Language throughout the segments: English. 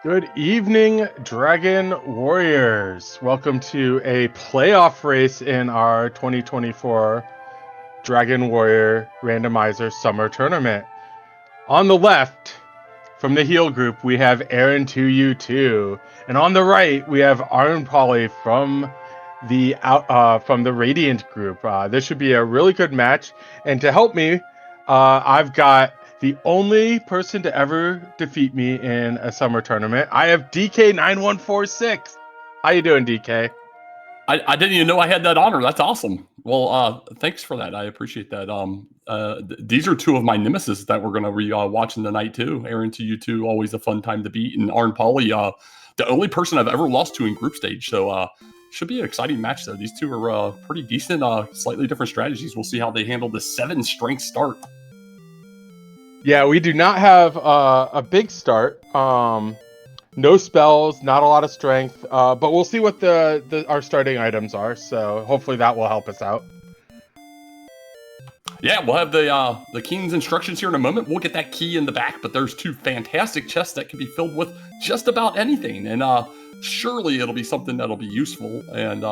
Good evening, Dragon Warriors. Welcome to a playoff race in our 2024 Dragon Warrior Randomizer Summer Tournament. On the left, from the heel group, we have aaron2u2, and on the right, we have arnpoly from the Radiant group. This should be a really good match, and to help me, I've got the only person to ever defeat me in a summer tournament. I have DK9146. How you doing, DK? I didn't even know I had that honor. That's awesome. Well, thanks for that. I appreciate that. These are two of my nemesis that we're going to be watching tonight too. aaron2u2, always a fun time to beat, and arnpoly, the only person I've ever lost to in group stage. So should be an exciting match though. These two are pretty decent, slightly different strategies. We'll see how they handle the 7 strength start. Yeah, we do not have a big start. No spells, not a lot of strength, but we'll see what our starting items are. So hopefully that will help us out. Yeah, we'll have the king's instructions here in a moment. We'll get that key in the back, but there's 2 fantastic chests that can be filled with just about anything, and surely it'll be something that'll be useful, and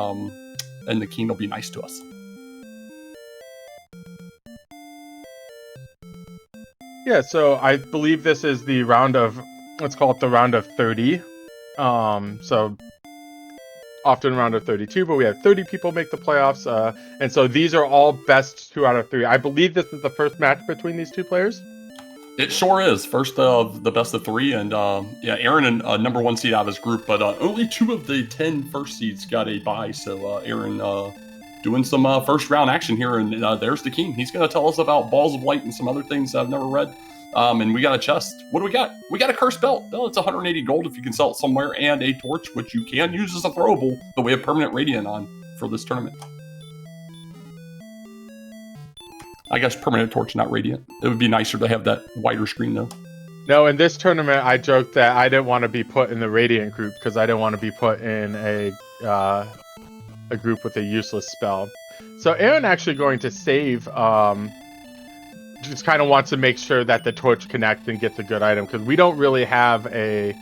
the king will be nice to us. Yeah, so I believe this is the round of, let's call it the round of 30. So often round of 32, but we have 30 people make the playoffs. And so these are all best 2 out of 3. I believe this is the first match between these 2 players. It sure is. First of the best of 3, and yeah, Aaron and number 1 seed out of his group, but only 2 of the 10 first seeds got a bye. So Aaron doing some first round action here, and there's the king. He's going to tell us about balls of light and some other things I've never read. And we got a chest. What do we got? We got a cursed belt. Well, it's 180 gold if you can sell it somewhere, and a torch, which you can use as a throwable, but we have permanent radiant on for this tournament. I guess permanent torch, not radiant. It would be nicer to have that wider screen, though. No, in this tournament, I joked that I didn't want to be put in the radiant group because I didn't want to be put in a group with a useless spell. So Aaron actually going to save. Just kind of wants to make sure that the torch connects and gets a good item because we don't really have a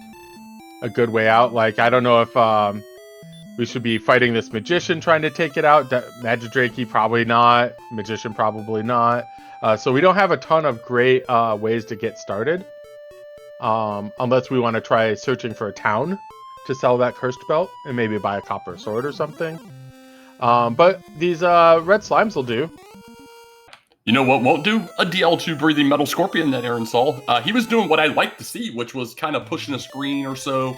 good way out. Like, I don't know if we should be fighting this magician trying to take it out. Magidrake probably not. Magician probably not. So we don't have a ton of great ways to get started. Unless we want to try searching for a town to sell that cursed belt and maybe buy a copper sword or something. But these red slimes will do. You know what won't do? A DL2 breathing metal scorpion that Aaron saw. He was doing what I like to see, which was kind of pushing a screen or so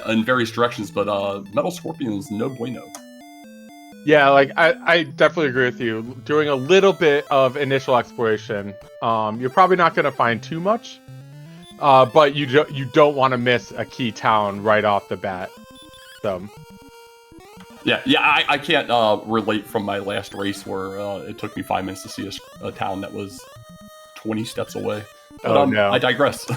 in various directions, but metal scorpion is no bueno. Yeah, like I definitely agree with you. Doing a little bit of initial exploration, you're probably not going to find too much, but you don't want to miss a key town right off the bat. So. Yeah, I can't relate from my last race where it took me 5 minutes to see a town that was 20 steps away. But, no. I digress.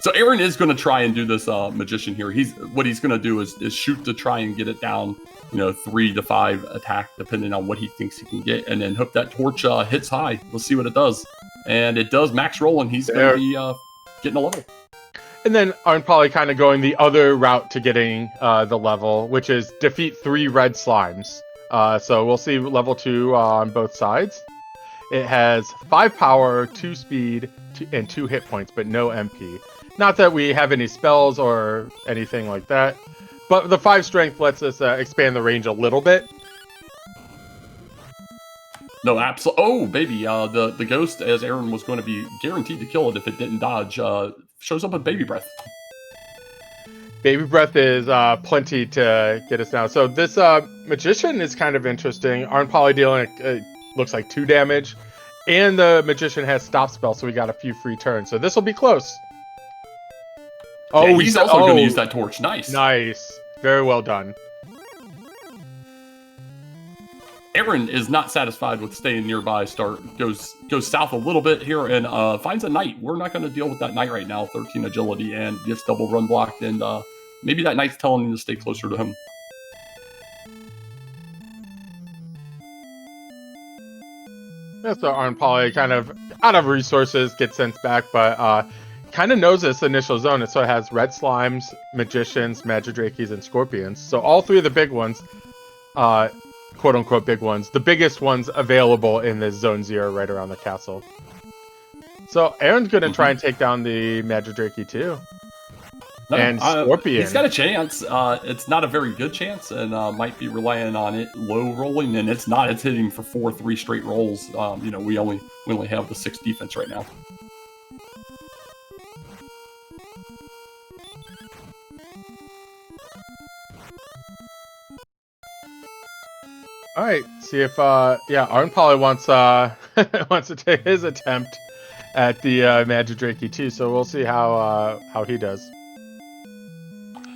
So Aaron is going to try and do this magician here. What he's going to do is shoot to try and get it down, 3 to 5 attack, depending on what he thinks he can get, and then hope that torch hits high. We'll see what it does. And it does max roll, and he's going to be getting a level. And then I'm probably kind of going the other route to getting the level, which is defeat 3 red slimes. So we'll see level 2 on both sides. It has 5 power, 2 speed, and 2 hit points, but no MP. Not that we have any spells or anything like that, but the 5 strength lets us expand the range a little bit. No, absolutely. Oh, baby. The ghost, as Aaron was going to be guaranteed to kill it if it didn't dodge, shows up with baby breath. Baby breath is plenty to get us down. So this magician is kind of interesting. arnpoly dealing looks like 2 damage, and the magician has stop spell, so we got a few free turns. So this will be close. Oh, yeah, he's also going to use that torch. Nice. Nice. Very well done. Aaron is not satisfied with staying nearby. Goes south a little bit here and finds a knight. We're not going to deal with that knight right now. 13 agility and gets double run blocked, and maybe that knight's telling him to stay closer to him. Yeah, so arnpoly kind of out of resources, gets sent back, but kind of knows this initial zone. So it has red slimes, magicians, magidrakes, and scorpions. So all three of the big ones, quote unquote big ones, the biggest ones available in this zone 0 right around the castle. So Aaron's going to try and take down the magidrake too. No, and Scorpion. He's got a chance. It's not a very good chance, and might be relying on it low rolling, and it's not. It's hitting for 4-3 straight rolls. You know, we only have the 6 defense right now. All right, see if arnpoly wants wants to take his attempt at the magidrake too. So we'll see how he does.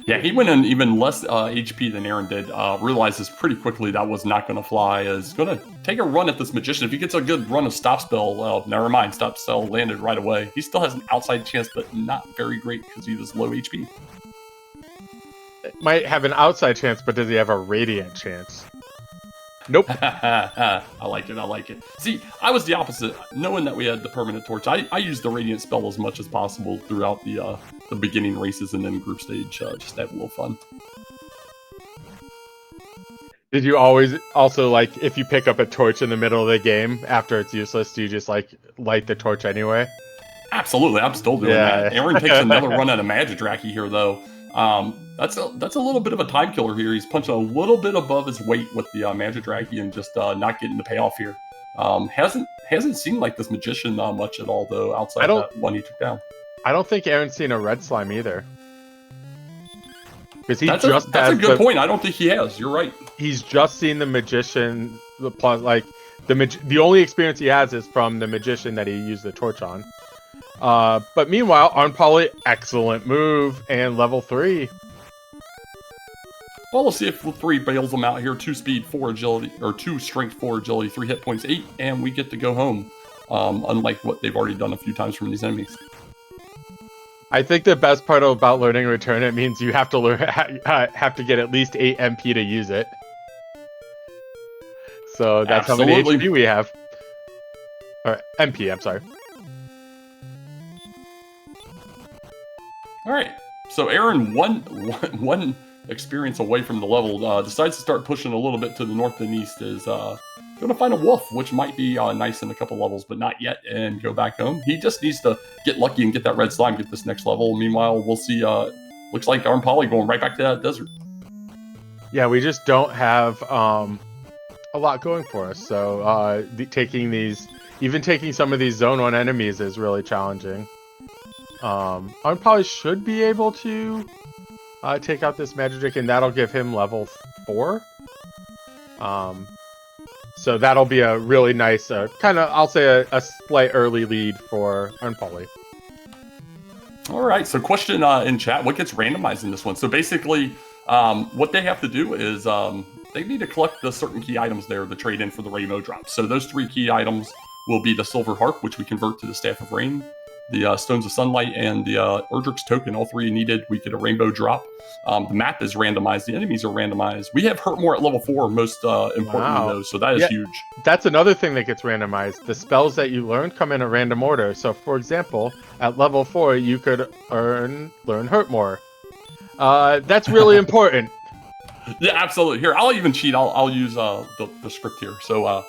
Yeah, he went in even less HP than Aaron did. Realizes pretty quickly that was not going to fly. Is going to take a run at this magician. If he gets a good run of stop spell, never mind. Stop spell landed right away. He still has an outside chance, but not very great because he was low HP. Might have an outside chance, but does he have a radiant chance? Nope. I like it. I like it. See, I was the opposite. Knowing that we had the permanent torch, I used the radiant spell as much as possible throughout the beginning races and then group stage, just to have a little fun. Did you always also, like, if you pick up a torch in the middle of the game after it's useless, do you just like light the torch anyway? Absolutely, I'm still doing that. Aaron takes another run at a magidrake here, though. That's a little bit of a time killer here. He's punching a little bit above his weight with the magidrake and just not getting the payoff here. Hasn't seemed like this magician much at all, though, outside that one he took down. I don't think Aaron's seen a red slime either. Because that's a good point. I don't think he has. You're right. He's just seen the magician. The only experience he has is from the magician that he used the torch on. But meanwhile, arnpoly, excellent move, and level 3. Well, we'll see if 3 bails him out here. 2 speed, 4 agility, or 2 strength, 4 agility, 3 hit points, 8, and we get to go home. Unlike what they've already done a few times from these enemies. I think the best part about learning return, it means you have to get at least 8 MP to use it. So that's how many HP we have. Or MP, I'm sorry. All right, so Aaron, one experience away from the level, decides to start pushing a little bit to the north and east. Is going to find a wolf, which might be nice in a couple levels, but not yet, and go back home. He just needs to get lucky and get that red slime, get this next level. Meanwhile, we'll see. Looks like arnpoly going right back to that desert. Yeah, we just don't have a lot going for us. So taking some of these zone 1 enemies is really challenging. Arnpoly should be able to take out this magidrake, and that'll give him level 4. So that'll be a really nice, I'll say a slight early lead for arnpoly. All right, so question in chat, what gets randomized in this one? So basically, what they have to do is they need to collect the certain key items there to trade in for the rainbow drop. So those 3 key items will be the silver harp, which we convert to the staff of rain, the stones of sunlight, and the Erdrick's token. All 3 needed. We get a rainbow drop. The map is randomized. The enemies are randomized. We have hurt more at level 4, most importantly, though. So that is huge. That's another thing that gets randomized. The spells that you learn come in a random order. So, for example, at level 4, you could learn hurt more. That's really important. Yeah, absolutely. Here, I'll even cheat. I'll use the script here, so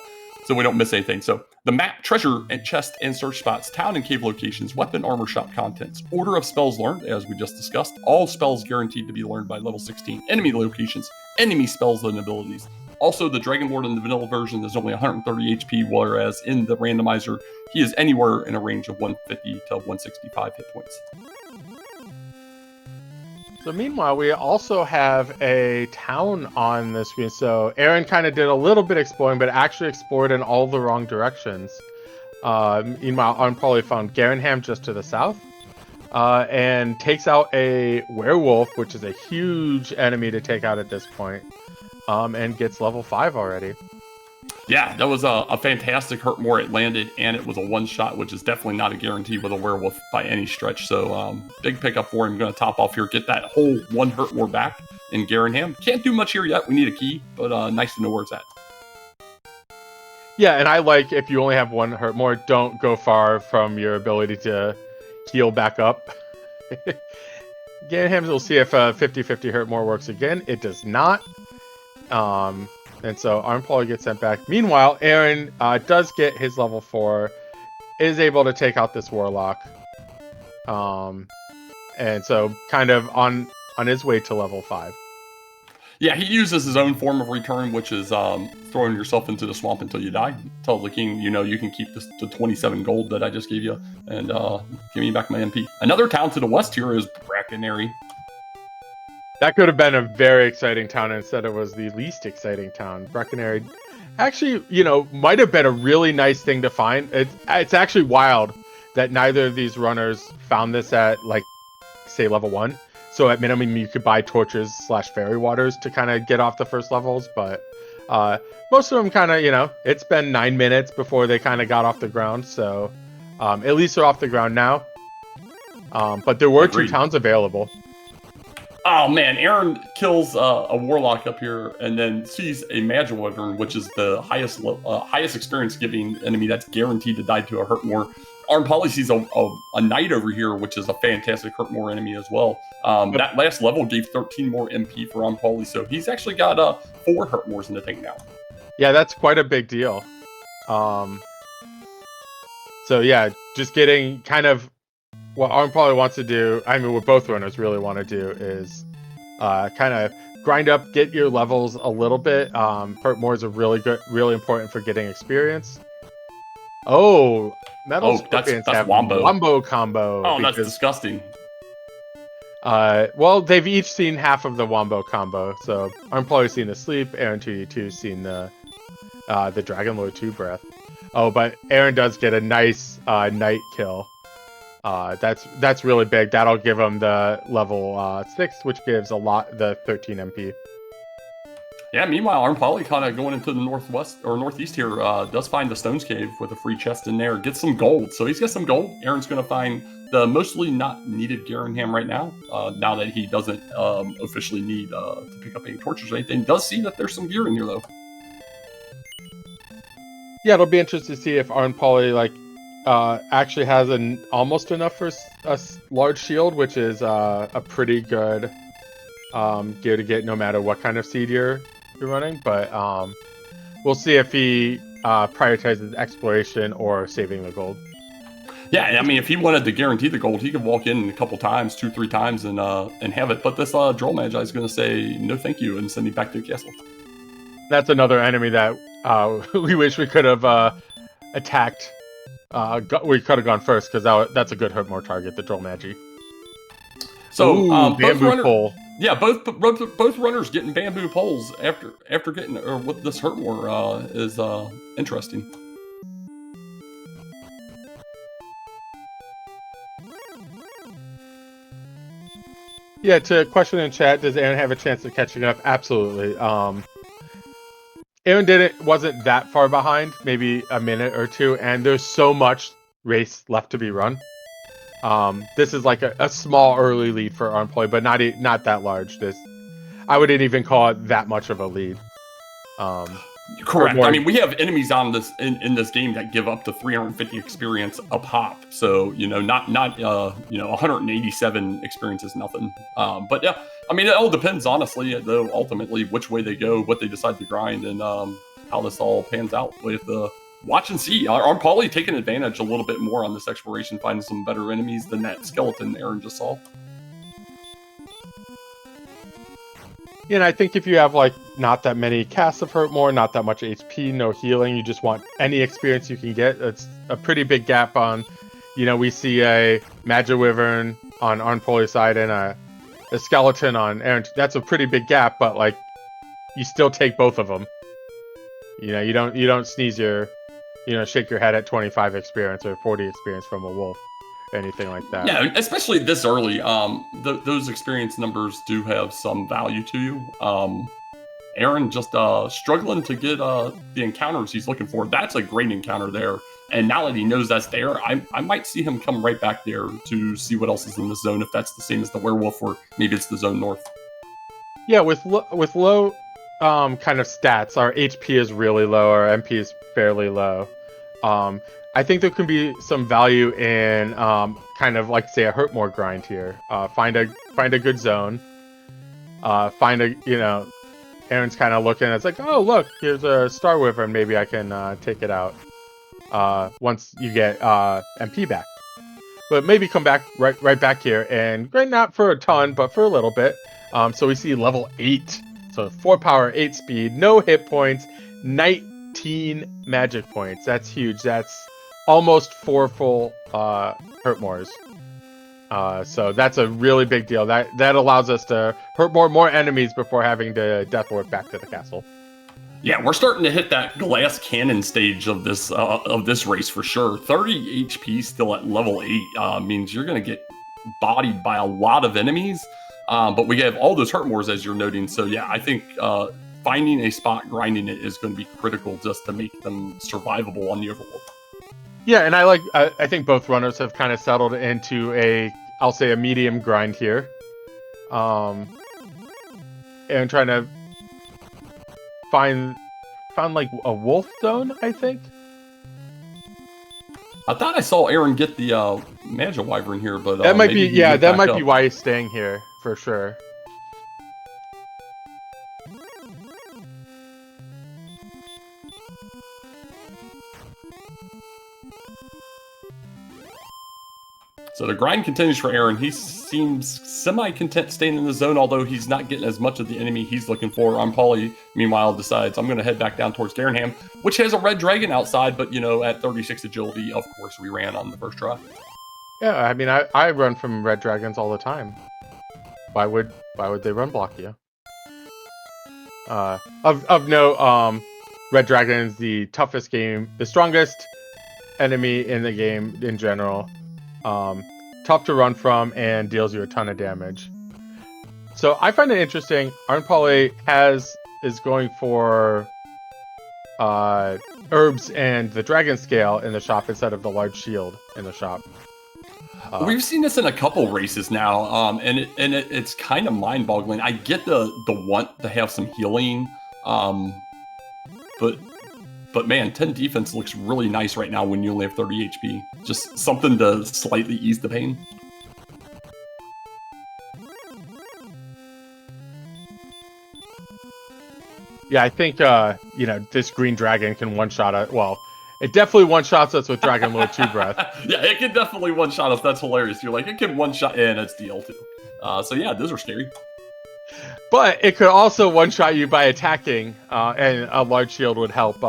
we don't miss anything. So the map, treasure and chest and search spots, town and cave locations, weapon armor shop contents, order of spells learned, as we just discussed, all spells guaranteed to be learned by level 16, enemy locations, enemy spells and abilities. Also, the Dragon Lord in the vanilla version is only 130 HP, whereas in the randomizer, he is anywhere in a range of 150 to 165 hit points. So meanwhile, we also have a town on the screen. So Aaron kind of did a little bit exploring, but actually explored in all the wrong directions. Meanwhile, arnpoly found Garenham just to the south, and takes out a werewolf, which is a huge enemy to take out at this point, and gets level 5 already. Yeah, that was a fantastic hurt more. It landed, and it was a one-shot, which is definitely not a guarantee with a werewolf by any stretch. So big pickup for him. Going to top off here, get that whole 1 hurt more back in Garenham. Can't do much here yet. We need a key, but nice to know where it's at. Yeah, and I like if you only have 1 hurt more, don't go far from your ability to heal back up. Garenham, we'll see if 50-50 hurt more works again. It does not. And so arnpoly gets sent back. Meanwhile, Aaron does get his level 4, is able to take out this warlock. And so kind of on his way to level 5. Yeah, he uses his own form of return, which is throwing yourself into the swamp until you die. Tells the king, you can keep the 27 gold that I just gave you, and give me back my MP. Another town to the west here is Brackenary. That could have been a very exciting town, and instead it was the least exciting town. Brackenary actually, might have been a really nice thing to find. It's actually wild that neither of these runners found this at, like, say, level 1. So at minimum, you could buy torches / fairy waters to kind of get off the first levels. But most of them kind of, it's been 9 minutes before they kind of got off the ground. So at least they're off the ground now. But there were 2 towns available. Oh man, Aaron kills a warlock up here and then sees a magic wyvern, which is the highest experience giving enemy that's guaranteed to die to a hurt more. arnpoly sees a knight over here, which is a fantastic hurt more enemy as well. That last level gave 13 more MP for arnpoly, so he's actually got 4 hurt mores in the tank now. Yeah, that's quite a big deal. So yeah, just getting kind of what arnpoly wants to do, I mean what both runners really want to do is kind of grind up, get your levels a little bit. Hurt mores are really important for getting experience. Oh, metal scorpions have wombo combo. Oh, that's disgusting. Well, they've each seen half of the wombo combo. So arnpoly's seen the sleep, aaron2u2 seen the Dragon Lord 2 breath. Oh, but Aaron does get a nice night kill. That's really big. That'll give him the level 6, which gives the 13 MP. Yeah, meanwhile, arnpoly kind of going into the northwest or northeast here, does find the Stones Cave with a free chest in there, gets some gold. So he's got some gold. Aaron's going to find the mostly not needed Garenham right now, now that he doesn't officially need to pick up any torches or anything. Does see that there's some gear in here, though. Yeah, it'll be interesting to see if arnpoly actually has almost enough for a large shield, which is a pretty good gear to get no matter what kind of seed you're running. But we'll see if he prioritizes exploration or saving the gold. Yeah, I mean, if he wanted to guarantee the gold, he could walk in a couple times, 2-3 times, and have it. But this Droll Magi is going to say no, thank you, and send him back to the castle. That's another enemy that we wish we could have attacked. We could have gone first because that's a good hurt more target, the Droll Magi. So bamboo pole. Yeah, both runners getting bamboo poles after getting with this hurt more is interesting. Yeah, to question in chat, does Aaron have a chance of catching up? Absolutely. Aaron wasn't that far behind, maybe a minute or 2, and there's so much race left to be run. This is like a small early lead for arnpoly, but not that large. I wouldn't even call it that much of a lead. Correct. I mean, we have enemies on this in this game that give up to 350 experience a pop. So not 187 experience is nothing. But yeah, I mean, it all depends, honestly, though, ultimately which way they go, what they decide to grind, and how this all pans out. We have to watch and see. arnpoly taking advantage a little bit more on this exploration, finding some better enemies than that skeleton Aaron just saw. Yeah, and I think if you have not that many casts of hurt more, not that much HP, no healing, you just want any experience you can get. It's a pretty big gap on, we see a magic wyvern on arnpoly's side and a skeleton on Aaron. That's a pretty big gap, but you still take both of them. You don't sneeze shake your head at 25 experience or 40 experience from a wolf. Anything like that. Yeah, especially this early. Those experience numbers do have some value to you. Aaron just struggling to get the encounters he's looking for. That's a great encounter there. And now that he knows that's there, I might see him come right back there to see what else is in the zone, if that's the same as the werewolf, or maybe it's the zone north. Yeah, with low kind of stats, our HP is really low, our MP is fairly low. I think there can be some value in kind of like say a hurt more grind here. Find a good zone. Aaron's kind of looking. It's like, oh look, here's a Star Wyvern. Maybe I can take it out. Once you get MP back. But maybe come back right back here, and not for a ton, but for a little bit. So we see level 8, so 4 power, 8 speed, no hit points, 19 magic points. That's huge. That's almost 4 full hurt mores. So that's a really big deal. That allows us to hurt more enemies before having to death warp back to the castle. Yeah, we're starting to hit that glass cannon stage of this race for sure. 30 HP still at level 8 means you're going to get bodied by a lot of enemies. But we have all those hurt mores, as you're noting. So yeah, I think finding a spot, grinding it is going to be critical just to make them survivable on the overworld. Yeah, and I think both runners have kind of settled into I'll say a medium grind here. And trying to found like a wolf zone, I think. I thought I saw Aaron get the Magi Wyvern here, but that might be be why he's staying here for sure. So the grind continues for Aaron. He seems semi-content staying in the zone, although he's not getting as much of the enemy he's looking for. Arnpoly, meanwhile, decides I'm going to head back down towards Darenham, which has a red dragon outside, but, at 36 agility, of course, we ran on the first try. Yeah, I mean, I run from red dragons all the time. Why would they run block you? Of note, red dragon is the toughest game, the strongest enemy in the game in general. Tough to run from and deals you a ton of damage. So I find it interesting. Arnpoly is going for herbs and the dragon scale in the shop instead of the large shield in the shop. We've seen this in a couple races now, and it's kind of mind-boggling. I get the want to have some healing, but man, 10 defense looks really nice right now when you only have 30 HP. Just something to slightly ease the pain. Yeah, I think this green dragon can one-shot us. Well, it definitely one-shots us with Dragon Lord 2 Breath. Yeah, it can definitely one-shot us. That's hilarious. You're like, it can one-shot, and it's DL2. So yeah, those are scary. But it could also one-shot you by attacking, and a large shield would help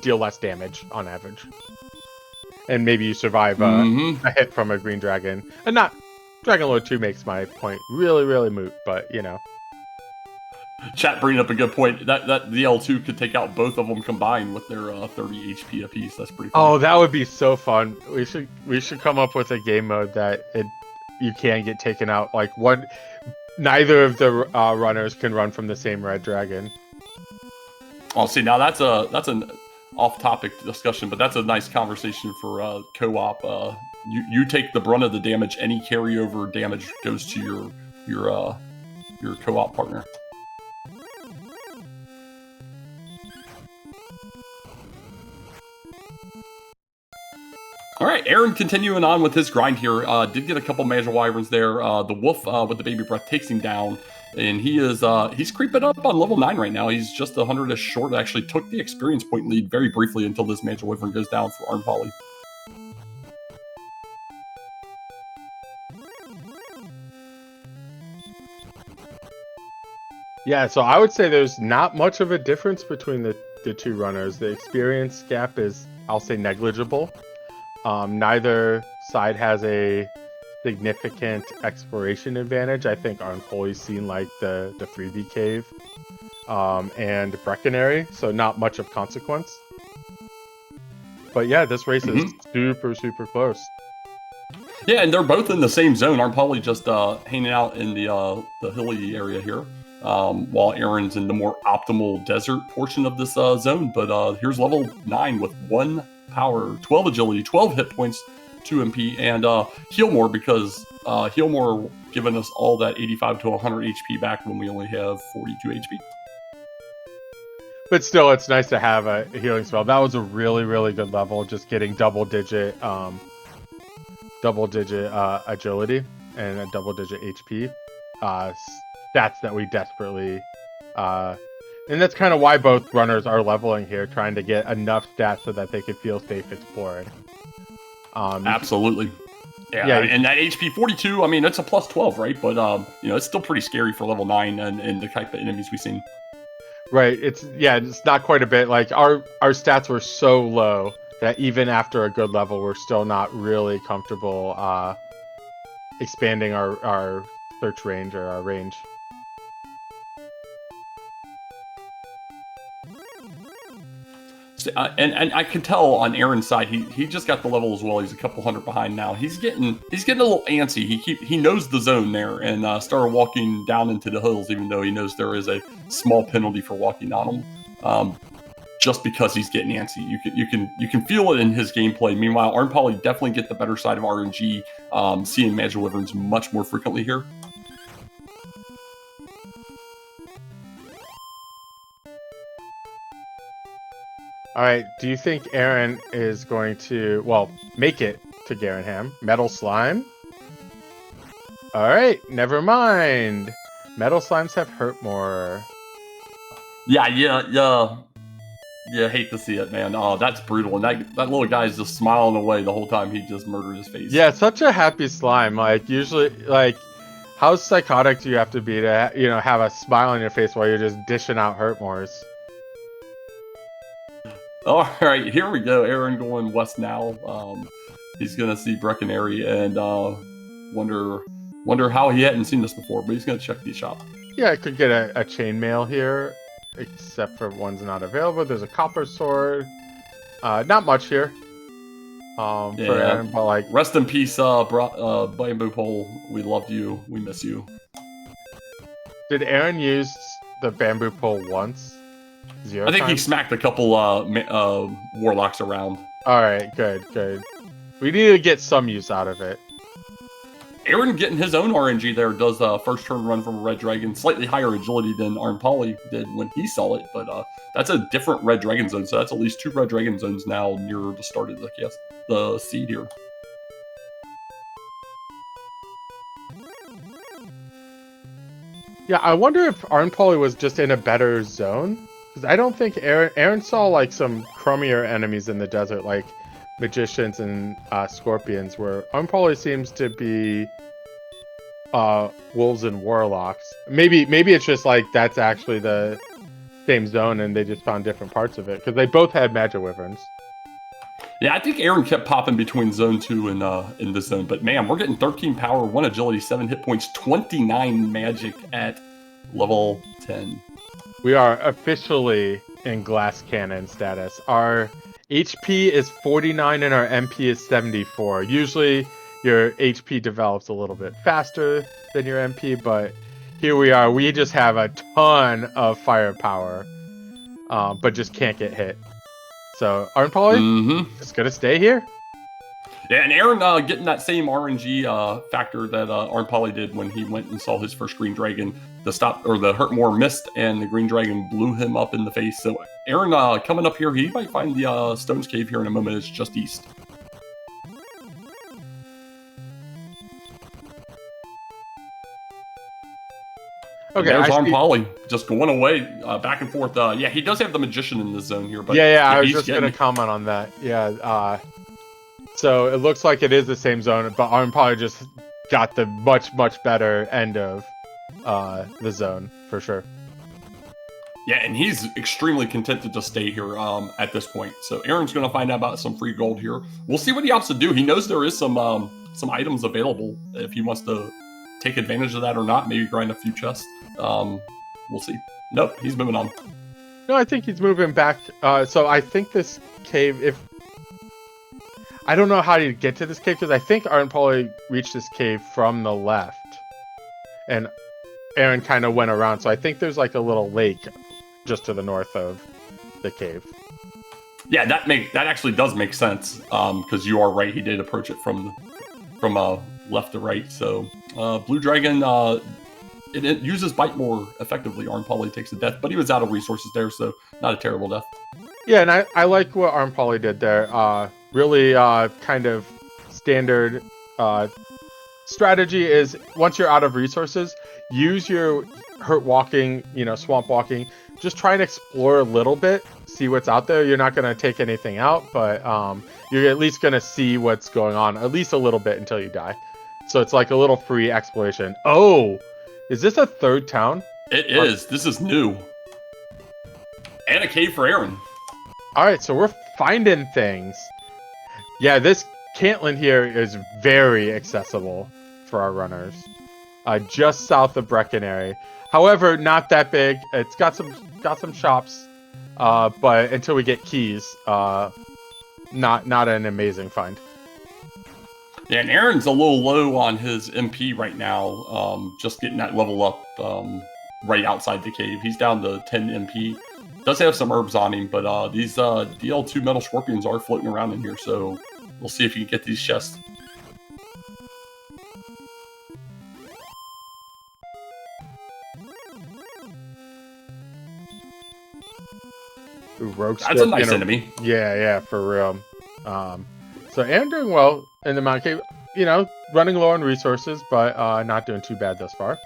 deal less damage on average. And maybe you survive a hit from a green dragon. And not Dragon Lord 2 makes my point really, really moot, but Chat bringing up a good point. That DL2 could take out both of them combined with their 30 HP apiece. That's pretty fun. Oh, that would be so fun. We should come up with a game mode that you can get taken out. Like one, neither of the runners can run from the same red dragon. Oh, see, now that's an off-topic discussion, but that's a nice conversation for co-op. You take the brunt of the damage. Any carryover damage goes to your co-op partner. All right, Aaron continuing on with his grind here. Did get a couple Magi Wyverns there. The wolf with the baby breath takes him down, and he's creeping up on level 9 right now. He's just 100-ish short. Actually took the experience point lead very briefly until this Magi Wyvern goes down for Arnpoly. Yeah, so I would say there's not much of a difference between the two runners. The experience gap is, I'll say, negligible. Neither side has a significant exploration advantage. I think Arnpoly's seen like the freebie cave and Breckenary, so not much of consequence. But yeah, this race is super, super close. Yeah, and they're both in the same zone. Arnpoly just hanging out in the hilly area here, while Aaron's in the more optimal desert portion of this zone. But here's level 9 with 1 power, 12 agility, 12 hit points, 2 MP, and heal more because heal more giving us all that 85 to 100 HP back when we only have 42 HP. But still, it's nice to have a healing spell. That was a really, really good level, just getting double-digit double-digit agility and a double-digit HP stats that we desperately and that's kind of why both runners are leveling here, trying to get enough stats so that they could feel safe exploring. Absolutely. Yeah, and that HP 42, I mean, it's a plus 12, right? But, you know, it's still pretty scary for level 9 and the type of enemies we've seen. Right, it's not quite a bit. Like, our stats were so low that even after a good level, we're still not really comfortable expanding our search range or our range. And I can tell on Aaron's side, he just got the level as well. He's a couple hundred behind now. He's getting a little antsy. He knows the zone there and started walking down into the hills, even though he knows there is a small penalty for walking on them. Just because he's getting antsy, you can feel it in his gameplay. Meanwhile, arnpoly definitely get the better side of RNG, seeing magic wyverns much more frequently here. All right, do you think Aaron is going to, well, make it to Garanham? Metal slime? All right, never mind. Metal slimes have hurt more. Yeah, hate to see it, man. Oh, that's brutal. And that little guy's just smiling away the whole time he just murdered his face. Yeah, such a happy slime. Like, usually, like, how psychotic do you have to be to, you know, have a smile on your face while you're just dishing out hurt mores? All right, here we go. Aaron going west now. He's gonna see Breckenary and wonder how he hadn't seen this before, but he's gonna check the shop. Yeah, I could get a chainmail here, except for one's not available. There's a copper sword. Not much here. For Aaron, but like, rest in peace, bamboo pole. We loved you. We miss you. Did Aaron use the bamboo pole once? I think he smacked a couple warlocks around. All right, good. We need to get some use out of it. Aaron getting his own RNG there does first turn run from a red dragon, slightly higher agility than arnpoly did when he saw it, but that's a different red dragon zone, so that's at least 2 red dragon zones now near the start of the seed here. Yeah, I wonder if arnpoly was just in a better zone. Because I don't think Aaron saw like some crummier enemies in the desert, like magicians and scorpions, where arnpoly seems to be wolves and warlocks. Maybe it's just like that's actually the same zone and they just found different parts of it, because they both had magic wyverns. Yeah, I think Aaron kept popping between zone 2 and in this zone, but man, we're getting 13 power, 1 agility, 7 hit points, 29 magic at level 10. We are officially in glass cannon status. Our HP is 49 and our MP is 74. Usually your HP develops a little bit faster than your MP, but here we are. We just have a ton of firepower, but just can't get hit. So arnpoly is going to stay here. Yeah, and Aaron getting that same RNG factor that arnpoly did when he went and saw his first green dragon. The hurt more missed, and the green dragon blew him up in the face. So Aaron coming up here, he might find the Stones Cave here in a moment. It's just east. Okay, there's arnpoly just going away back and forth. Yeah, he does have the magician in this zone here, but yeah, I was just gonna comment on that. Yeah, so it looks like it is the same zone, but arnpoly just got the much better end of the zone for sure. Yeah, and he's extremely content to just stay here at this point. So Aaron's going to find out about some free gold here. We'll see what he opts to do. He knows there is some items available if he wants to take advantage of that or not. Maybe grind a few chests. We'll see. Nope, he's moving on. No, I think he's moving back. So I think this cave, I don't know how to get to this cave, because I think arnpoly reached this cave from the left. And Aaron kind of went around, so I think there's like a little lake just to the north of the cave. Yeah, that actually does make sense, because you are right. He did approach it from left to right. So blue dragon, it uses bite more effectively. arnpoly takes a death, but he was out of resources there, so not a terrible death. Yeah, and I like what arnpoly did there. Really kind of standard strategy is once you're out of resources, use your hurt walking, swamp walking. Just try and explore a little bit, see what's out there. You're not going to take anything out, but you're at least going to see what's going on, at least a little bit until you die. So it's like a little free exploration. Oh, is this a third town? It is. This is new. And a cave for Aaron. All right, so we're finding things. Yeah, this Cantland here is very accessible for our runners. Just south of Breckenary. However, not that big. It's got some shops, but until we get keys, not an amazing find. Yeah, and Aaron's a little low on his MP right now. Just getting that level up right outside the cave. He's down to 10 MP. Does have some herbs on him, but these DL2 metal scorpions are floating around in here, so we'll see if you can get these chests. Ooh, rogue That's a nice enemy. Yeah, for real. So Aaron doing well in the Mount Cave. Running low on resources, but not doing too bad thus far.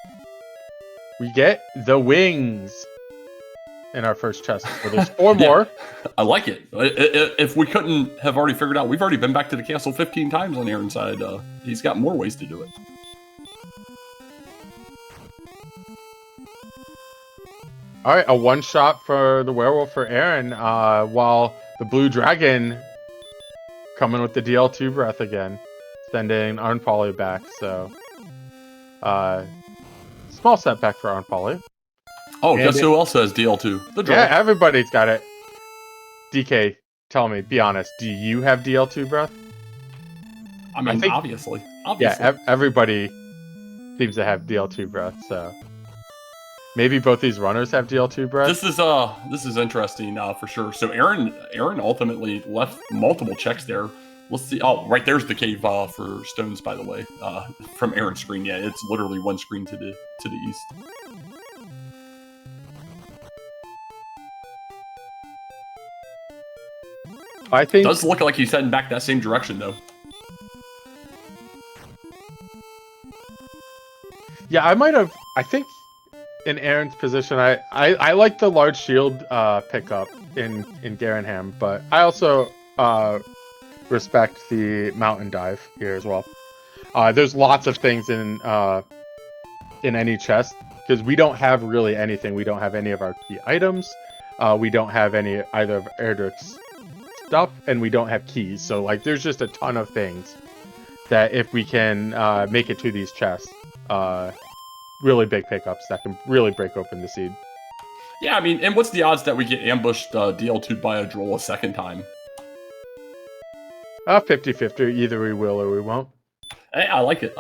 We get the wings in our first chest. So there's 4 more. I like it. If we couldn't have already figured out, we've already been back to the castle 15 times on Aaron's side. He's got more ways to do it. All right, a one-shot for the werewolf for Aaron, while the blue dragon coming with the DL2 breath again, sending arnpoly back. So, small setback for arnpoly. Oh, guess who else has DL2? The dragon. Yeah, everybody's got it. DK, tell me, be honest, do you have DL2 breath? I mean, obviously. Yeah, everybody seems to have DL2 breath, so maybe both these runners have DL2 breath. This is interesting for sure. So Aaron ultimately left multiple checks there. Let's see. Oh, right there's the cave for stones, by the way, from Aaron's screen. Yeah, it's literally one screen to the east. I think does look like he's heading back that same direction though. Yeah, I think in Aaron's position, I like the large shield pickup in Garenham, but I also respect the mountain dive here as well. There's lots of things in any chest because we don't have really anything. We don't have any of our key items. We don't have any either of Erdrick's stuff, and we don't have keys. So like, there's just a ton of things that if we can make it to these chests, really big pickups that can really break open the seed. Yeah, I mean, and what's the odds that we get ambushed DL2 by a droll a second time? 50-50. Either we will or we won't. Hey, I like it.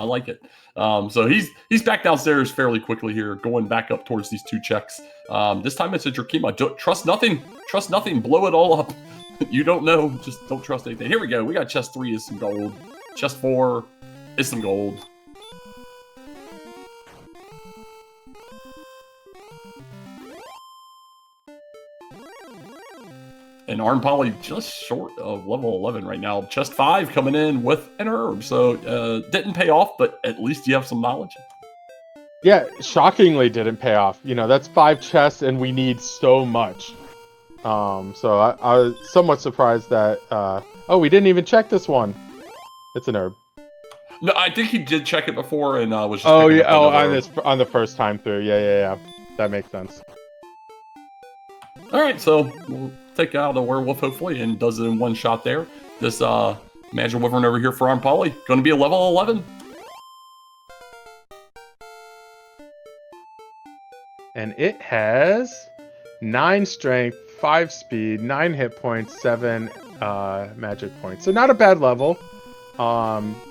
So he's back downstairs fairly quickly here, going back up towards these 2 checks. This time it's a Drakima. Don't trust nothing. Trust nothing. Blow it all up. You don't know. Just don't trust anything. Here we go. We got chest 3 is some gold. Chest 4 is some gold. And arnpoly just short of level 11 right now. Chest 5 coming in with an herb. So didn't pay off, but at least you have some knowledge. Yeah, shockingly didn't pay off. That's 5 chests and we need so much. So I was somewhat surprised that... we didn't even check this one. It's an herb. No, I think he did check it before and was just... on the first time through. Yeah. That makes sense. All right, so we'll take out a werewolf hopefully and does it in one shot there. This Magic Wyvern over here for arnpoly, going to be a level 11. And it has 9 strength, 5 speed, 9 hit points, 7 magic points. So not a bad level.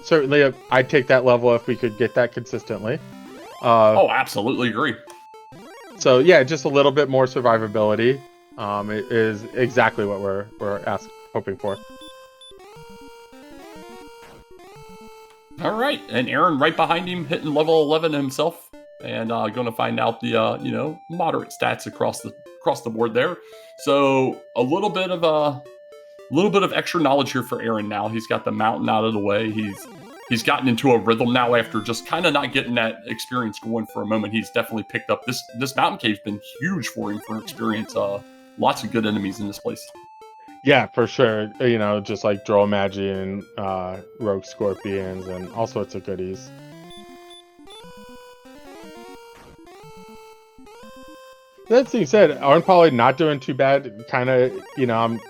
Certainly I'd take that level if we could get that consistently. Absolutely agree. So yeah, just a little bit more survivability. It is exactly what we're hoping for. All right, and Aaron right behind him, hitting level 11 himself, and going to find out the moderate stats across the board there. So a little bit of extra knowledge here for Aaron. Now he's got the mountain out of the way. He's he's gotten into a rhythm now after just kind of not getting that experience going for a moment. He's definitely picked up this mountain cave's been huge for him for experience. Lots of good enemies in this place. Yeah, for sure. You know, just like Droll Magi and Rogue Scorpions and all sorts of goodies. That being said, arnpoly not doing too bad. Kind of, you know, I'm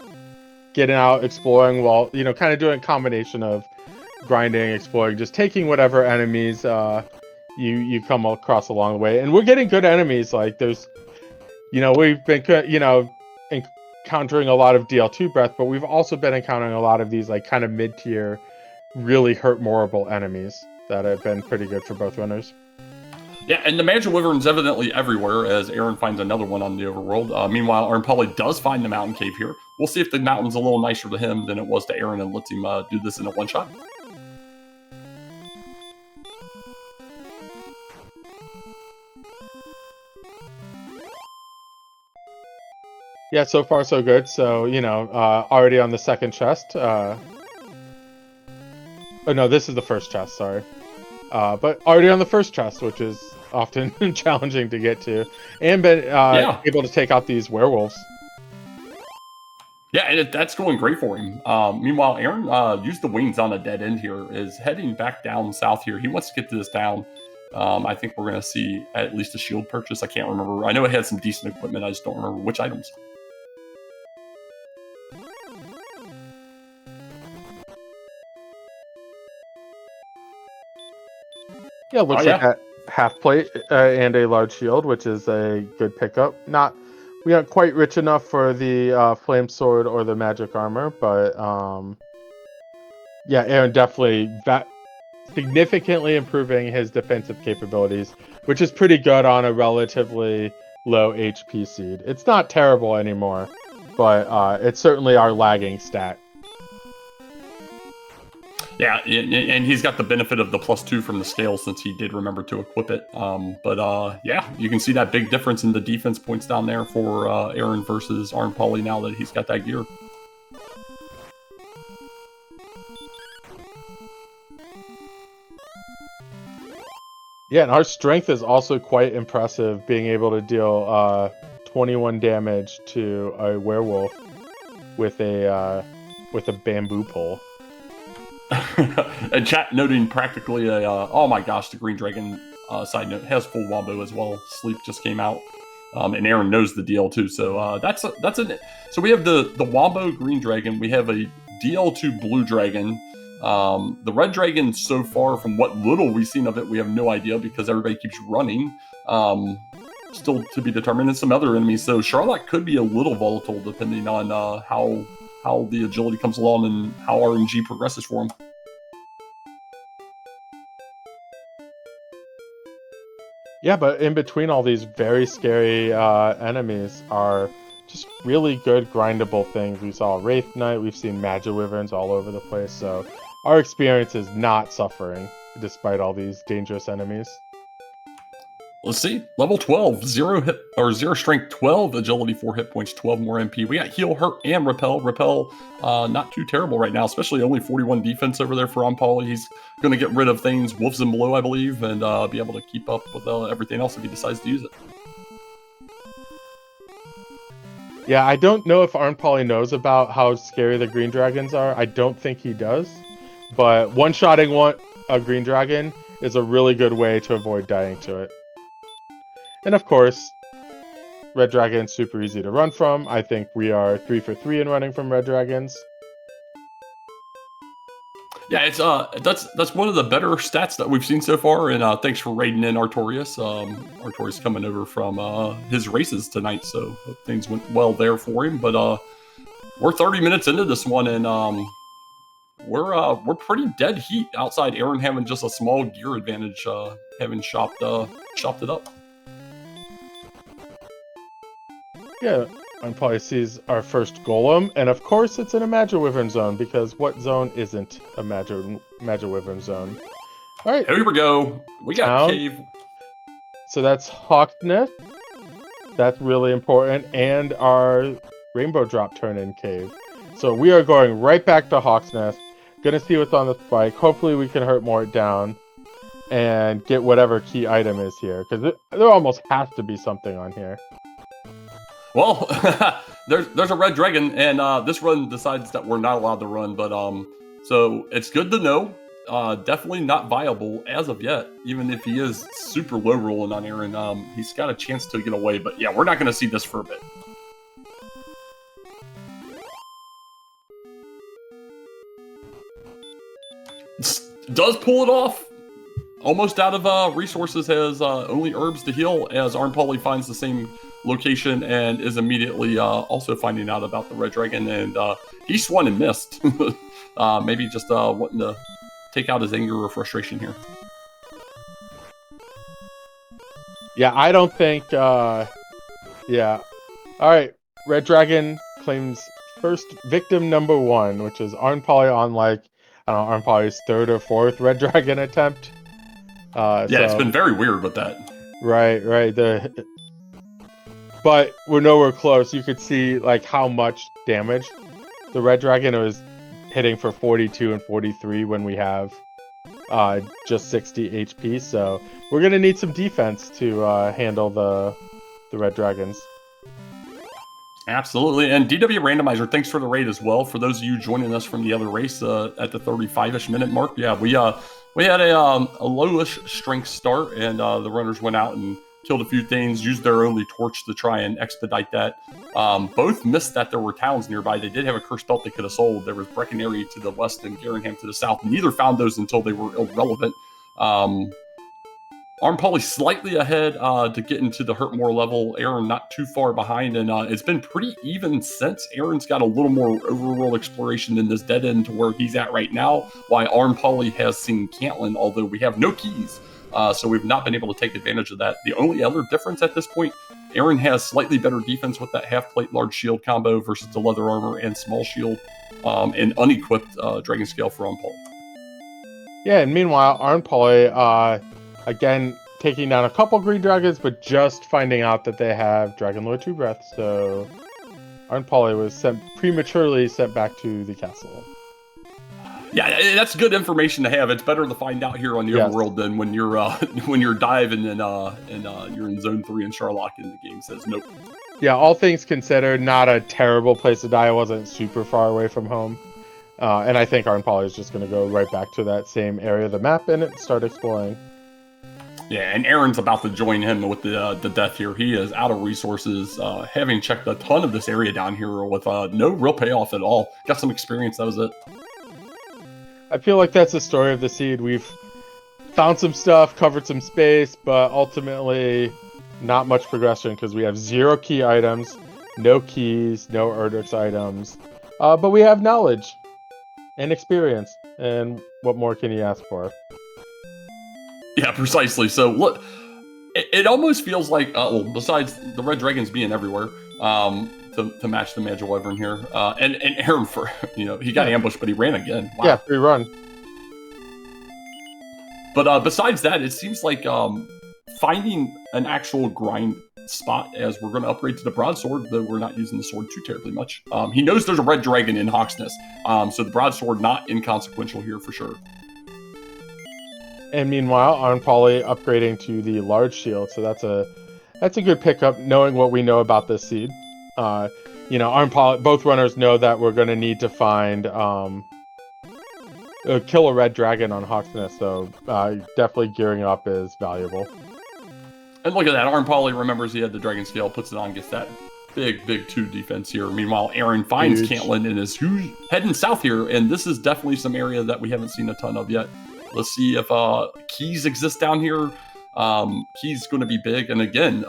getting out, exploring while, you know, kind of doing a combination of grinding, exploring, just taking whatever enemies you come across along the way. And we're getting good enemies. Like there's, you know, we've been, you know, encountering a lot of DL2 breath, but we've also been encountering a lot of these like kind of mid-tier, really hurt moreable enemies that have been pretty good for both runners. Yeah, and the Magic Wyvern's evidently everywhere as Aaron finds another one on the overworld. Meanwhile, arnpoly does find the mountain cave here. We'll see if the mountain's a little nicer to him than it was to Aaron and lets him do this in a one-shot. Yeah, so far so good. So, you know, already on the second chest. Oh no, this is the first chest, sorry. But already on the first chest, which is often challenging to get to. And been able to take out these werewolves. Yeah, and that's going great for him. Meanwhile, Aaron used the wings on a dead end here, is heading back down south here. He wants to get to this town. I think we're going to see at least a shield purchase. I can't remember. I know it had some decent equipment. I just don't remember which items. Yeah, looks like a half plate and a large shield, which is a good pickup. We aren't quite rich enough for the flame sword or the magic armor, but yeah, Aaron definitely significantly improving his defensive capabilities, which is pretty good on a relatively low HP seed. It's not terrible anymore, but it's certainly our lagging stat. Yeah, and he's got the benefit of the +2 from the scale since he did remember to equip it. But yeah, you can see that big difference in the defense points down there for Aaron versus arnpoly now that he's got that gear. Yeah, and our strength is also quite impressive, being able to deal 21 damage to a werewolf with a bamboo pole. And chat noting practically a oh my gosh, the Green Dragon side note has full wombo as well. Sleep just came out, and Aaron knows the deal too. So that's it. So we have the wombo Green Dragon. We have a DL2 Blue Dragon. The Red Dragon so far, from what little we've seen of it, we have no idea because everybody keeps running. Still to be determined, and some other enemies. So Charlotte could be a little volatile depending on how the agility comes along and how RNG progresses for him. Yeah, but in between all these very scary enemies are just really good grindable things. We saw Wraith Knight, we've seen Magic Wyverns all over the place, so our experience is not suffering despite all these dangerous enemies. Let's see. Level 12, 0 strength, 12 agility, 4 hit points, 12 more MP. We got heal, hurt, and repel. Repel, not too terrible right now, especially only 41 defense over there for arnpoly. He's going to get rid of things wolves and below, I believe, and be able to keep up with everything else if he decides to use it. Yeah, I don't know if arnpoly knows about how scary the green dragons are. I don't think he does. But one-shotting a green dragon is a really good way to avoid dying to it. And of course, red dragons super easy to run from. I think we are 3 for 3 in running from red dragons. Yeah, it's that's one of the better stats that we've seen so far. And thanks for raiding in Artorias. Artorias coming over from his races tonight, so hope things went well there for him. But we're 30 minutes into this one, and we're pretty dead heat outside Aaron having just a small gear advantage, having chopped it up. Yeah, arnpoly sees our first golem, and of course it's in a Magic Wyvern zone, because what zone isn't a Magic Wyvern zone? Alright. Here we go. We got cave. So that's Hawknest. That's really important, and our Rainbow Drop turn-in cave. So we are going right back to Hawk's Nest. Gonna see what's on the spike. Hopefully we can hurt more down and get whatever key item is here, because there almost has to be something on here. Well, there's a red dragon, and this run decides that we're not allowed to run, but so it's good to know. Definitely not viable as of yet, even if he is super low rolling on Aaron. He's got a chance to get away, but yeah, we're not going to see this for a bit. Does pull it off. Almost out of resources, has only herbs to heal, as arnpoly finds the same location and is immediately also finding out about the red dragon, and he swung and missed. Maybe just wanting to take out his anger or frustration here. Yeah, I don't think... yeah. Alright, red dragon claims first victim number 1, which is arnpoly on, like, I don't know, arnpoly's 3rd or 4th red dragon attempt. Yeah, so, it's been very weird with that. Right. But we're nowhere close. You could see like how much damage the red dragon was hitting for 42 and 43 when we have just 60 HP. So we're gonna need some defense to handle the red dragons. Absolutely, and DWR Randomizer, thanks for the raid as well. For those of you joining us from the other race at the 35-ish minute mark, yeah, we had a lowish strength start, and the runners went out and killed a few things, used their only torch to try and expedite that. Both missed that there were towns nearby. They did have a cursed belt they could have sold. There was Breckenary to the west and Garingham to the south. Neither found those until they were irrelevant. arnpoly slightly ahead to get into the hurt more level. Aaron not too far behind, and it's been pretty even since. Aaron's got a little more overworld exploration in this dead end to where he's at right now, while arnpoly has seen Cantlin, although we have no keys. So we've not been able to take advantage of that. The only other difference at this point, Aaron has slightly better defense with that half plate large shield combo versus the leather armor and small shield, and unequipped dragon scale for arnpoly. Yeah, and meanwhile, arnpoly, again, taking down a couple green dragons, but just finding out that they have Dragon Lord 2 Breath, so arnpoly was prematurely sent back to the castle. Yeah, that's good information to have. It's better to find out here on the overworld than when you're diving and you're in Zone 3 and Sharlock and the game says nope. Yeah, all things considered, not a terrible place to die. I wasn't super far away from home. And I think arnpoly is just going to go right back to that same area of the map and start exploring. Yeah, and Aaron's about to join him with the death here. He is out of resources, having checked a ton of this area down here with no real payoff at all. Got some experience, that was it. I feel like that's the story of the seed. We've found some stuff, covered some space, but ultimately not much progression because we have 0 key items, no keys, no Erdix items, but we have knowledge and experience, and what more can you ask for? Yeah, precisely. So look, it almost feels like, well, besides the red dragons being everywhere, to match the Magic Wyvern here, and Aaron, for he got ambushed, but he ran again. Wow. Yeah, free run. But besides that, it seems like finding an actual grind spot, as we're going to upgrade to the broadsword, though we're not using the sword too terribly much. He knows there's a red dragon in Hawksness, so the broadsword not inconsequential here for sure. And meanwhile, arnpoly upgrading to the large shield, so that's a good pickup, knowing what we know about this seed. arnpoly, both runners know that we're going to need to find kill a red dragon on Hawksness, so definitely gearing up is valuable. And look at that, arnpoly remembers he had the dragon scale, puts it on, gets that big 2 defense here. Meanwhile, Aaron finds Cantlin and is heading south here, and this is definitely some area that we haven't seen a ton of yet. Let's see if keys exist down here. Keys going to be big, and again,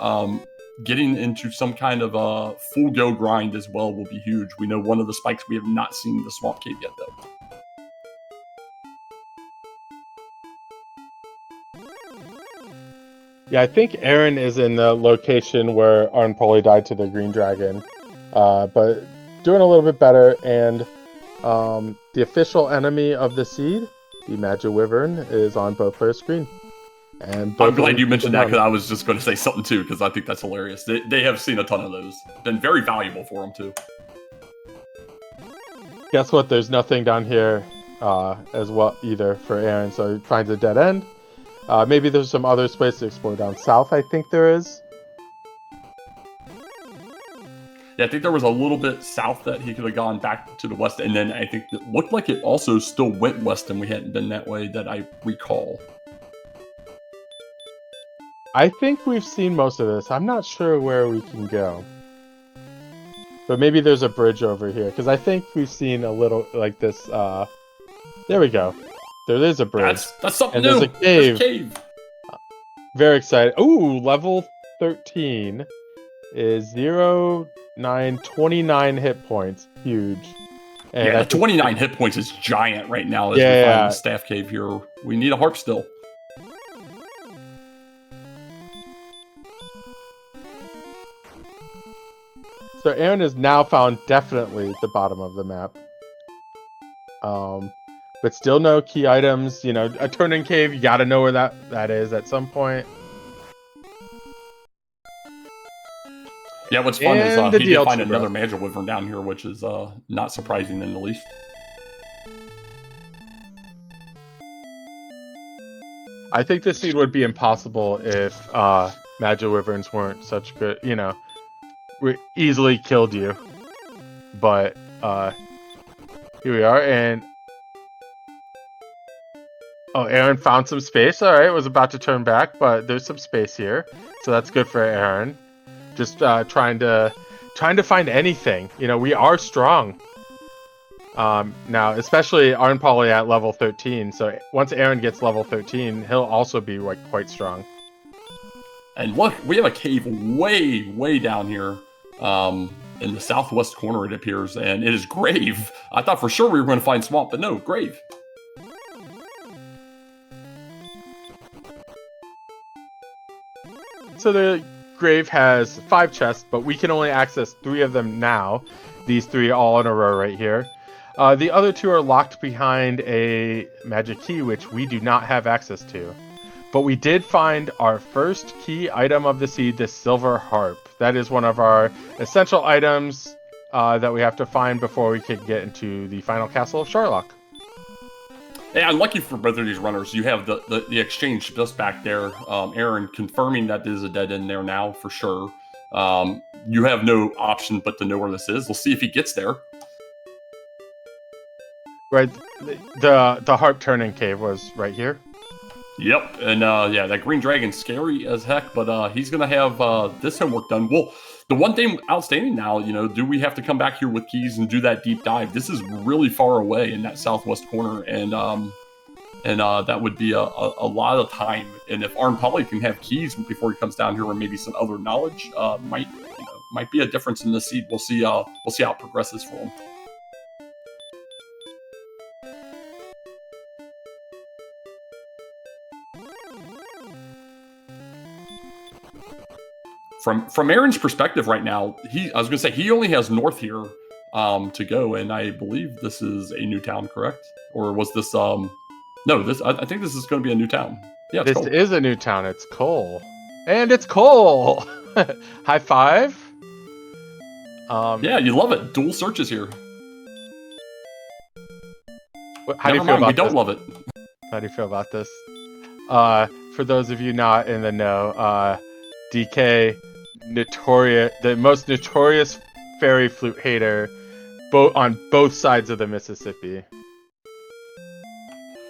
getting into some kind of full go grind as well will be huge. We know one of the spikes we have not seen the Swamp Cave yet, though. Yeah, I think Aaron is in the location where arnpoly died to the green dragon, but doing a little bit better. And the official enemy of the seed, the Magic Wyvern, is on both players' screen. And I'm glad you mentioned that, because I was just going to say something too, because I think that's hilarious. They have seen a ton of those. Been very valuable for them too. Guess what? There's nothing down here as well either for Aaron. So he finds a dead end. Maybe there's some other space to explore down south. I think there is. Yeah, I think there was a little bit south that he could have gone back to the west, and then I think it looked like it also still went west, and we hadn't been that way that I recall. I think we've seen most of this. I'm not sure where we can go. But maybe there's a bridge over here, because I think we've seen a little like this. There we go. There is a bridge. That's something and new. There's a cave. There's a cave. Very excited. Ooh, level 13 is 29 hit points. Huge. And yeah, 29 hit points is giant right now as we find the staff cave here. We need a harp still. So Aaron has now found definitely the bottom of the map. But still no key items. You know, a turning cave, you gotta know where that is at some point. Yeah, what's fun is he did find another magic wyvern down here, which is not surprising in the least. I think this seed would be impossible if magic wyverns weren't such good, you know, easily killed you. But here we are, and oh, Aaron found some space. All right, was about to turn back, but there's some space here, so that's good for Aaron. Just trying to find anything. You know, we are strong now, especially arnpoly at level 13. So once Aaron gets level 13, he'll also be like quite strong. And look, we have a cave way down here. In the southwest corner, it appears, and it is grave. I thought for sure we were going to find swamp, but no, grave. So the grave has 5 chests, but we can only access 3 of them now. These 3 all in a row right here. The other 2 are locked behind a magic key, which we do not have access to. But we did find our first key item of the seed, the silver harp. That is one of our essential items that we have to find before we could get into the final castle of Sharlock. Yeah, and lucky for both of these runners, you have the exchange just back there. Aaron confirming that there's a dead end there now for sure. You have no option but to know where this is. We'll see if he gets there. Right, the harp turning cave was right here. Yep, and yeah, that green dragon's scary as heck, but he's gonna have this homework done. Well, the one thing outstanding now, you know, do we have to come back here with keys and do that deep dive? This is really far away in that southwest corner, and that would be a lot of time. And if arnpoly can have keys before he comes down here, or maybe some other knowledge, might be a difference in the seed. We'll see how it progresses for him. From Aaron's perspective right now, I was gonna say he only has north here to go, and I believe this is a new town, correct? Or was this no? I think this is going to be a new town. Yeah, this is a new town. It's Cole, and it's Cole. High five. Yeah, you love it. Dual searches here. How do you feel about we don't love it. How do you feel about this? For those of you not in the know, DK, the most notorious fairy flute hater, on both sides of the Mississippi.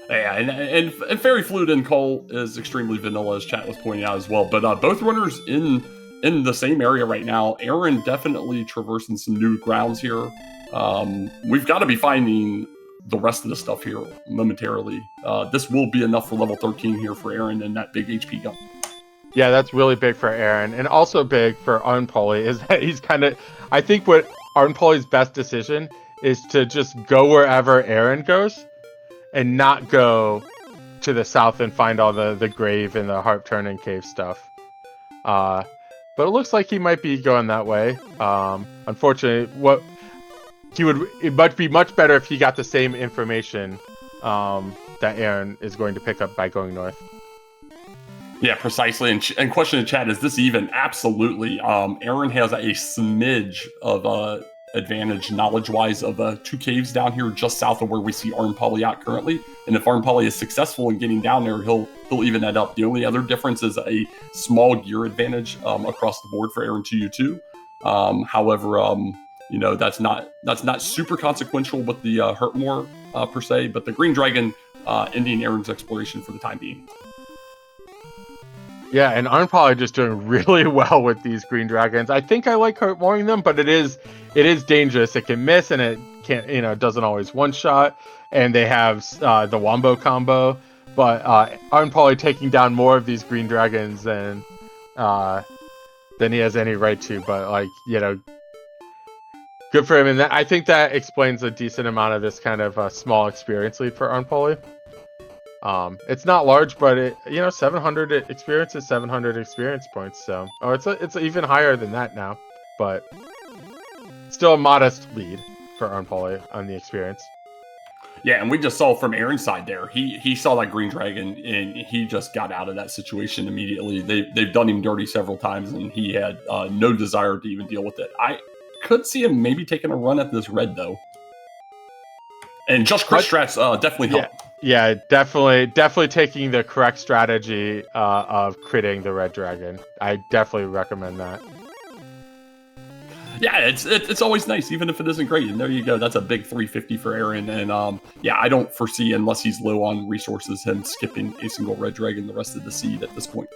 Yeah, and fairy flute and Cole is extremely vanilla, as chat was pointing out as well. But both runners in the same area right now. Aaron definitely traversing some new grounds here. We've got to be finding the rest of the stuff here momentarily. This will be enough for level 13 here for Aaron and that big HP gun. Yeah, that's really big for Aaron, and also big for arnpoly is that he's kind of. I think what arnpoly's best decision is to just go wherever Aaron goes, and not go to the south and find all the grave and the harp turning cave stuff. But it looks like he might be going that way. Unfortunately, it would be much better if he got the same information that Aaron is going to pick up by going north. Yeah, precisely. And question in chat, is this even? Absolutely. Aaron has a smidge of advantage knowledge-wise of 2 caves down here just south of where we see arnpoly out currently. And if arnpoly is successful in getting down there, he'll even that up. The only other difference is a small gear advantage across the board for aaron2u2. However, that's not super consequential with the hurt more per se, but the green dragon ending Aaron's exploration for the time being. Yeah, and arnpoly just doing really well with these green dragons. I think I like hurt-moring them, but it is dangerous. It can miss, and it can't, it doesn't always one-shot. And they have the wombo combo, but arnpoly taking down more of these green dragons than he has any right to. But good for him. And I think that explains a decent amount of this kind of small experience lead for arnpoly. It's not large, but 700 experience is 700 experience points. So, it's even higher than that now, but still a modest lead for arnpoly on the experience. Yeah, and we just saw from Aaron's side there, he saw that green dragon and he just got out of that situation immediately. They've done him dirty several times, and he had no desire to even deal with it. I could see him maybe taking a run at this red though, and just crit strats definitely help. Yeah, definitely taking the correct strategy of critting the red dragon. I definitely recommend that. Yeah, it's always nice, even if it isn't great. And there you go. That's a big 350 for Aaron. And I don't foresee, unless he's low on resources, him skipping a single red dragon the rest of the seed at this point.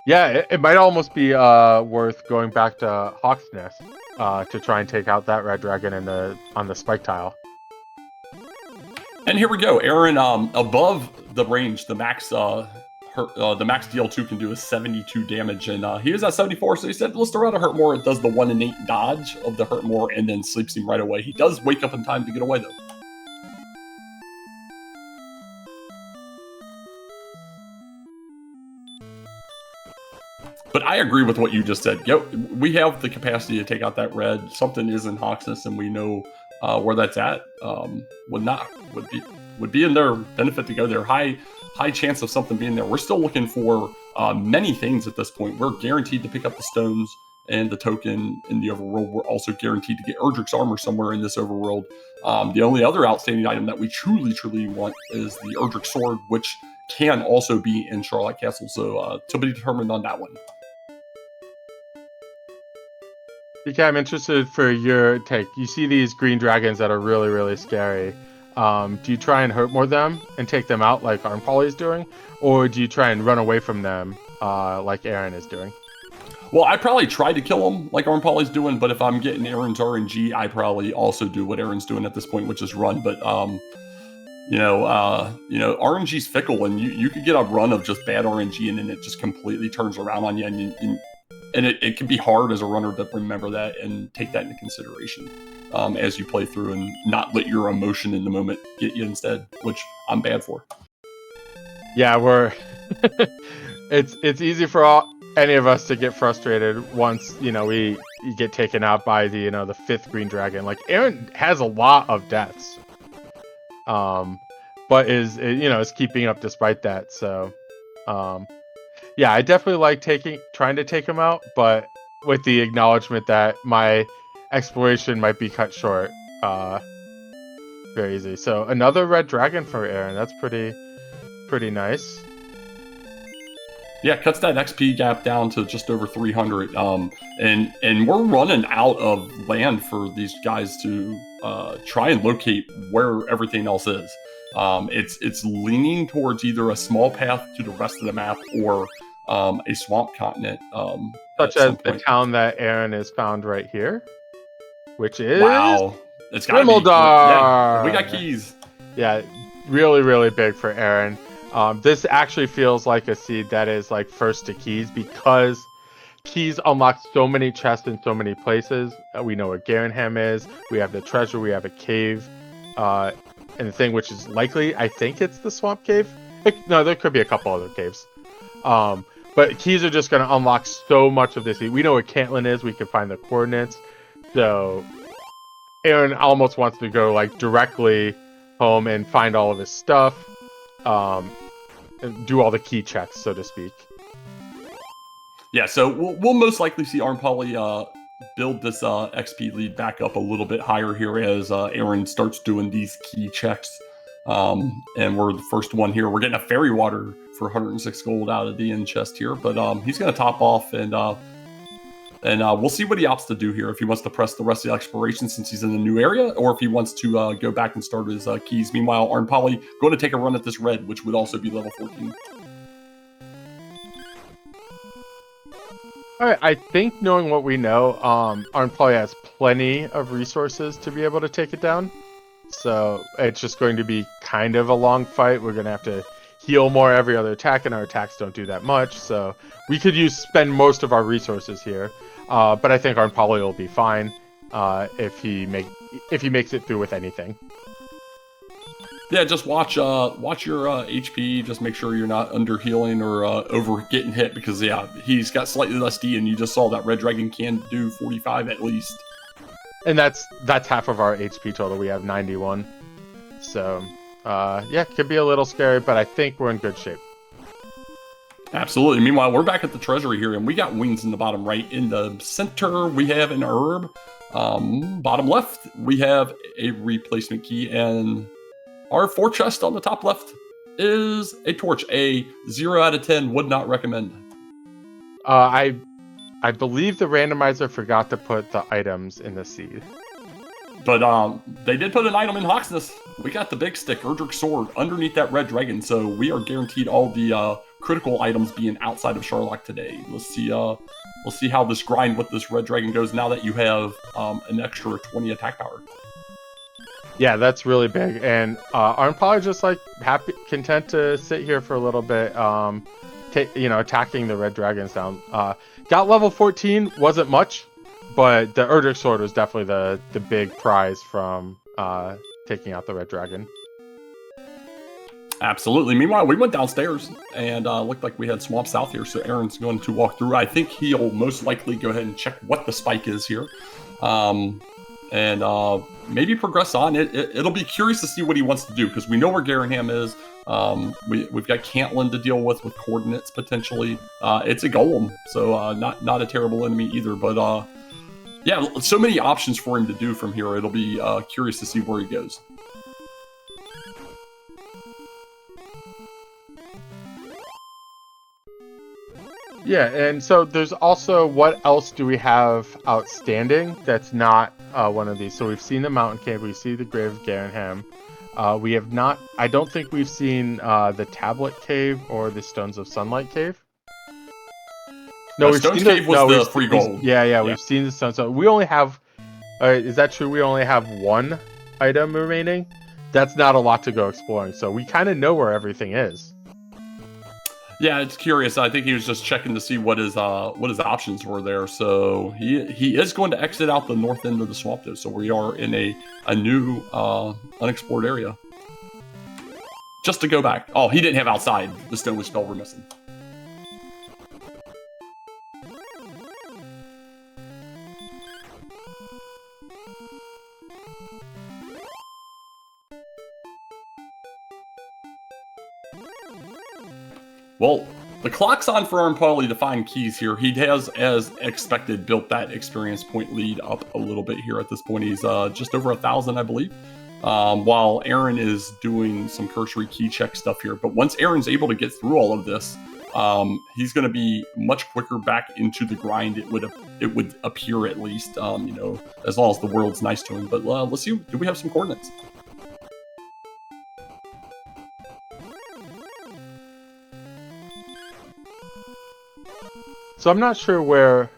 Yeah, it might almost be worth going back to Hawk's Nest to try and take out that red dragon on the spike tile. And here we go. Aaron, above the range, the max DL2 can do is 72 damage, and he was at 74, so he said, let's throw out a hurt more. It does the 1 in 8 dodge of the hurt more, and then sleeps him right away. He does wake up in time to get away, though. But I agree with what you just said. We have the capacity to take out that red. Something is in Hoxness, and we know where that's at. Would be in their benefit to go there. High chance of something being there. We're still looking for many things at this point. We're guaranteed to pick up the stones and the token in the overworld. We're also guaranteed to get Erdrick's armor somewhere in this overworld. The only other outstanding item that we truly want is the Erdrick sword, which can also be in Charlotte Castle. So to be determined on that one. Okay, I'm interested for your take. You see these green dragons that are really, really scary. Do you try and hurt more them and take them out like arnpoly is doing? Or do you try and run away from them like Aaron is doing? Well, I probably try to kill them like arnpoly's doing, but if I'm getting Aaron's RNG, I probably also do what Aaron's doing at this point, which is run. But RNG's fickle, and you could get a run of just bad RNG, and then it just completely turns around on you, and it can be hard as a runner to remember that and take that into consideration as you play through, and not let your emotion in the moment get you instead, which I'm bad for. Yeah, it's easy for any of us to get frustrated once we get taken out by the the 5th green dragon. Like Aaron has a lot of deaths, but is keeping up despite that. So yeah, I definitely like trying to take him out, but with the acknowledgement that my exploration might be cut short very easy. So another red dragon for Aaron. That's pretty nice. Yeah, cuts that XP gap down to just over 300. And we're running out of land for these guys to try and locate where everything else is. It's leaning towards either a small path to the rest of the map or a swamp continent. Such as the town that Aaron has found right here, which is it's got Grimmeldar. Yeah, we got keys. Yeah, really, really big for Aaron. This actually feels like a seed that is like first to keys, because keys unlock so many chests in so many places. We know where Garenham is. We have the treasure. We have a cave. And the thing which is likely, I think it's the swamp cave. No, there could be a couple other caves. But keys are just going to unlock so much of this. We know where Caitlin is. We can find the coordinates. So Aaron almost wants to go like directly home and find all of his stuff. And do all the key checks, so to speak. Yeah, so we'll most likely see arnpoly build this XP lead back up a little bit higher here as Aaron starts doing these key checks. And we're the first one here. We're getting a fairy water for 106 gold out of the end chest here, but he's going to top off and we'll see what he opts to do here. If he wants to press the rest of the exploration since he's in a new area, or if he wants to go back and start his keys. Meanwhile, arnpoly going to take a run at this red, which would also be level 14. All right, I think knowing what we know, arnpoly has plenty of resources to be able to take it down. So it's just going to be kind of a long fight. We're going to have to heal more every other attack, and our attacks don't do that much. So we could spend most of our resources here. But I think arnpoly will be fine if he makes it through with anything. Yeah, just watch your HP. Just make sure you're not under healing or over getting hit, because he's got slightly less D, and you just saw that red dragon can do 45 at least. And that's half of our HP total. We have 91. So could be a little scary, but I think we're in good shape. Absolutely. Meanwhile, we're back at the treasury here, and we got wings in the bottom right. In the center, we have an herb. Bottom left, we have a replacement key, and our 4 chest on the top left is a torch. A 0 out of 10 would not recommend. I believe the randomizer forgot to put the items in the seed. But they did put an item in Hawksness. We got the big stick, Erdrick's sword, underneath that red dragon, so we are guaranteed all the critical items being outside of Sharlock today. Let's see how this grind with this red dragon goes now that you have an extra 20 attack power. Yeah, that's really big, and arnpoly just content to sit here for a little bit, attacking the red dragons down. Got level 14, wasn't much, but the Erdrick sword was definitely the big prize from taking out the red dragon. Absolutely. Meanwhile, we went downstairs and looked like we had Swamp South here, so Aaron's going to walk through. I think he'll most likely go ahead and check what the spike is here. And maybe progress on. It'll be curious to see what he wants to do, because we know where Garanham is. We've got Cantlin to deal with coordinates potentially. It's a golem, so not a terrible enemy either. But yeah, so many options for him to do from here. It'll be curious to see where he goes. Yeah, and so there's also, what else do we have outstanding that's not one of these? So we've seen the Mountain Cave, we see the Grave of Garanham. We have not, I don't think we've seen the Tablet Cave or the Stones of Sunlight Cave. No, Stones Cave was the free gold. Yeah, we've seen the Stones. So we only have, is that true? We only have 1 item remaining? That's not a lot to go exploring, so we kind of know where everything is. Yeah, it's curious. I think he was just checking to see what his options were there. So he is going to exit out the north end of the swamp, though. So we are in a new unexplored area. Just to go back. Oh, he didn't have outside the stone spell we're missing. Well, the clock's on for arnpoly to find keys here. He has, as expected, built that experience point lead up a little bit here at this point. He's just over 1,000, I believe, while Aaron is doing some cursory key check stuff here. But once Aaron's able to get through all of this, he's going to be much quicker back into the grind. It would appear, at least, as long as the world's nice to him. But let's see. Do we have some coordinates? So I'm not sure where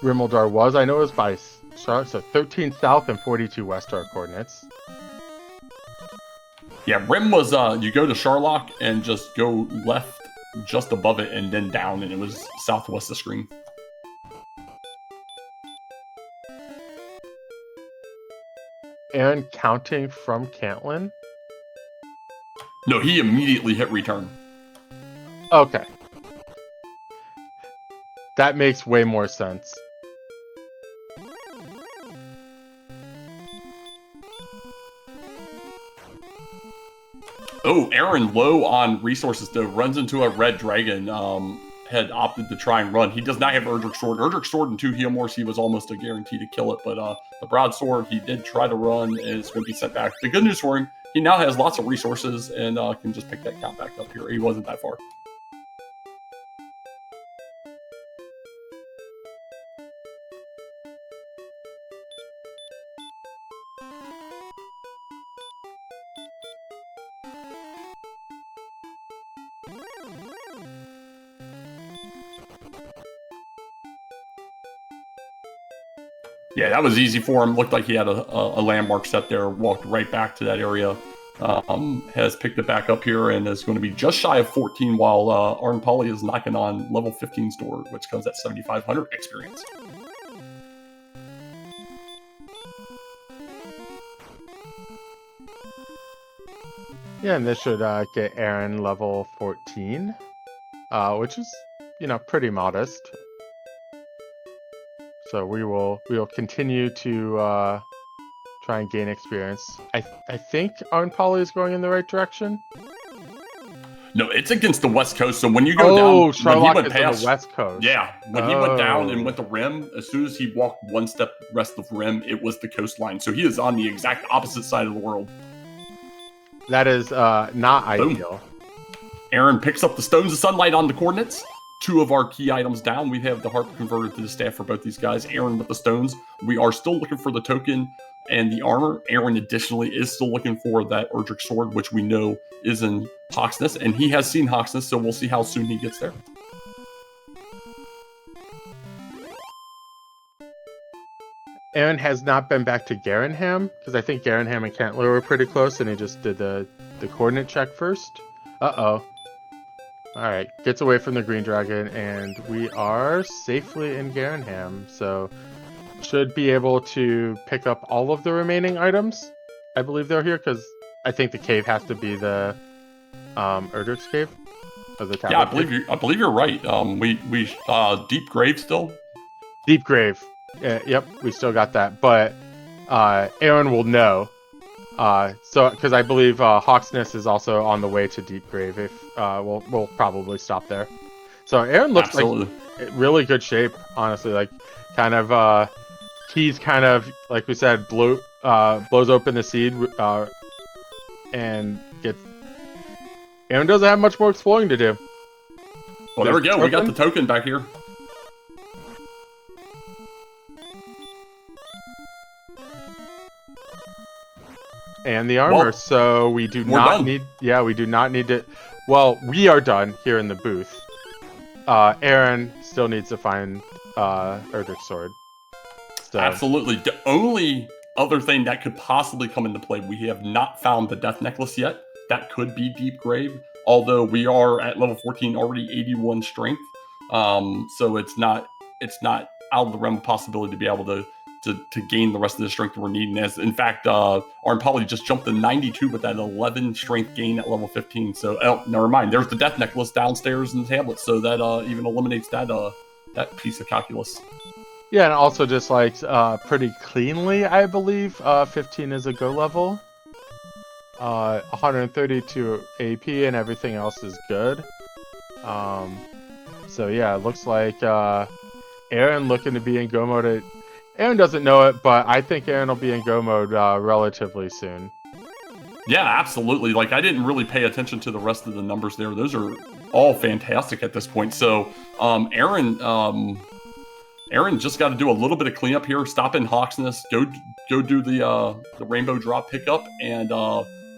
Rimuldar was. I know it was by Charlotte, so 13 south and 42 west are coordinates. Yeah, Rim was, you go to Sharlock and just go left just above it and then down, and it was southwest of the screen. Aaron counting from Cantlin? No, he immediately hit return. Okay. That makes way more sense. Oh, Aaron low on resources though, runs into a red dragon. had opted to try and run. He does not have Erdrick Sword. Erdrick Sword and 2 Healmores, he was almost a guarantee to kill it, but the Broadsword, he did try to run, and it's going to be sent back. The good news for him, he now has lots of resources and can just pick that count back up here. He wasn't that far. Yeah, that was easy for him. Looked like he had a landmark set there, walked right back to that area. Has picked it back up here and is going to be just shy of 14 while arnpoly is knocking on level 15 store, which comes at 7,500 experience. Yeah, and this should get Aaron level 14, which is, pretty modest. So we will continue to try and gain experience. I think arnpoly is going in the right direction. No, it's against the West Coast. So when you go down, Sherlock when he went is past on the West Coast. Yeah, when he went down and went to rim, as soon as he walked one step west of rim, it was the coastline. So he is on the exact opposite side of the world. That is not ideal. Aaron picks up the Stones of Sunlight on the coordinates. 2 of our key items down. We have the harp converted to the staff for both these guys. Aaron with the stones. We are still looking for the token and the armor. Aaron additionally is still looking for that Erdrick Sword, which we know is in Hawksness, and he has seen Hawksness, so we'll see how soon he gets there. Aaron has not been back to Garenham, because I think Garenham and Cantler were pretty close, and he just did the coordinate check first. Uh-oh. Alright, gets away from the green dragon, and we are safely in Garenham, so should be able to pick up all of the remaining items. I believe they're here, because I think the cave has to be the Erdrick's cave. Or the yeah, I believe you're right. We Deep Grave still? Deep Grave. Yep, we still got that, but Aaron will know. So, because I believe Hawksness is also on the way to Deep Grave. If we'll probably stop there. So Aaron looks like really good shape, honestly. Like, kind of, he's kind of, like we said, blows open the seed and gets. Aaron doesn't have much more exploring to do. Well, there we go. We got the token back here. And the armor, so we do not need. Yeah, we do not need to. Well, we are done here in the booth. Aaron still needs to find Erdrick's sword. So. Absolutely. The only other thing that could possibly come into play, we have not found the death necklace yet. That could be Deep Grave, although we are at level 14 already 81 strength. So it's not out of the realm of possibility to be able to gain the rest of the strength we're needing. As in fact, arnpoly just jumped to 92 with that 11 strength gain at level 15. So never mind. There's the death necklace downstairs in the tablet, so that even eliminates that piece of calculus. Yeah, and also just like pretty cleanly, I believe 15 is a go level. 132 AP and everything else is good. So yeah, it looks like Aaron looking to be in go mode. Aaron doesn't know it, but I think Aaron will be in go mode relatively soon. Yeah, absolutely. Like, I didn't really pay attention to the rest of the numbers there. Those are all fantastic at this point. So, Aaron just got to do a little bit of cleanup here. Stop in Hawksness. Go do the rainbow drop pickup, and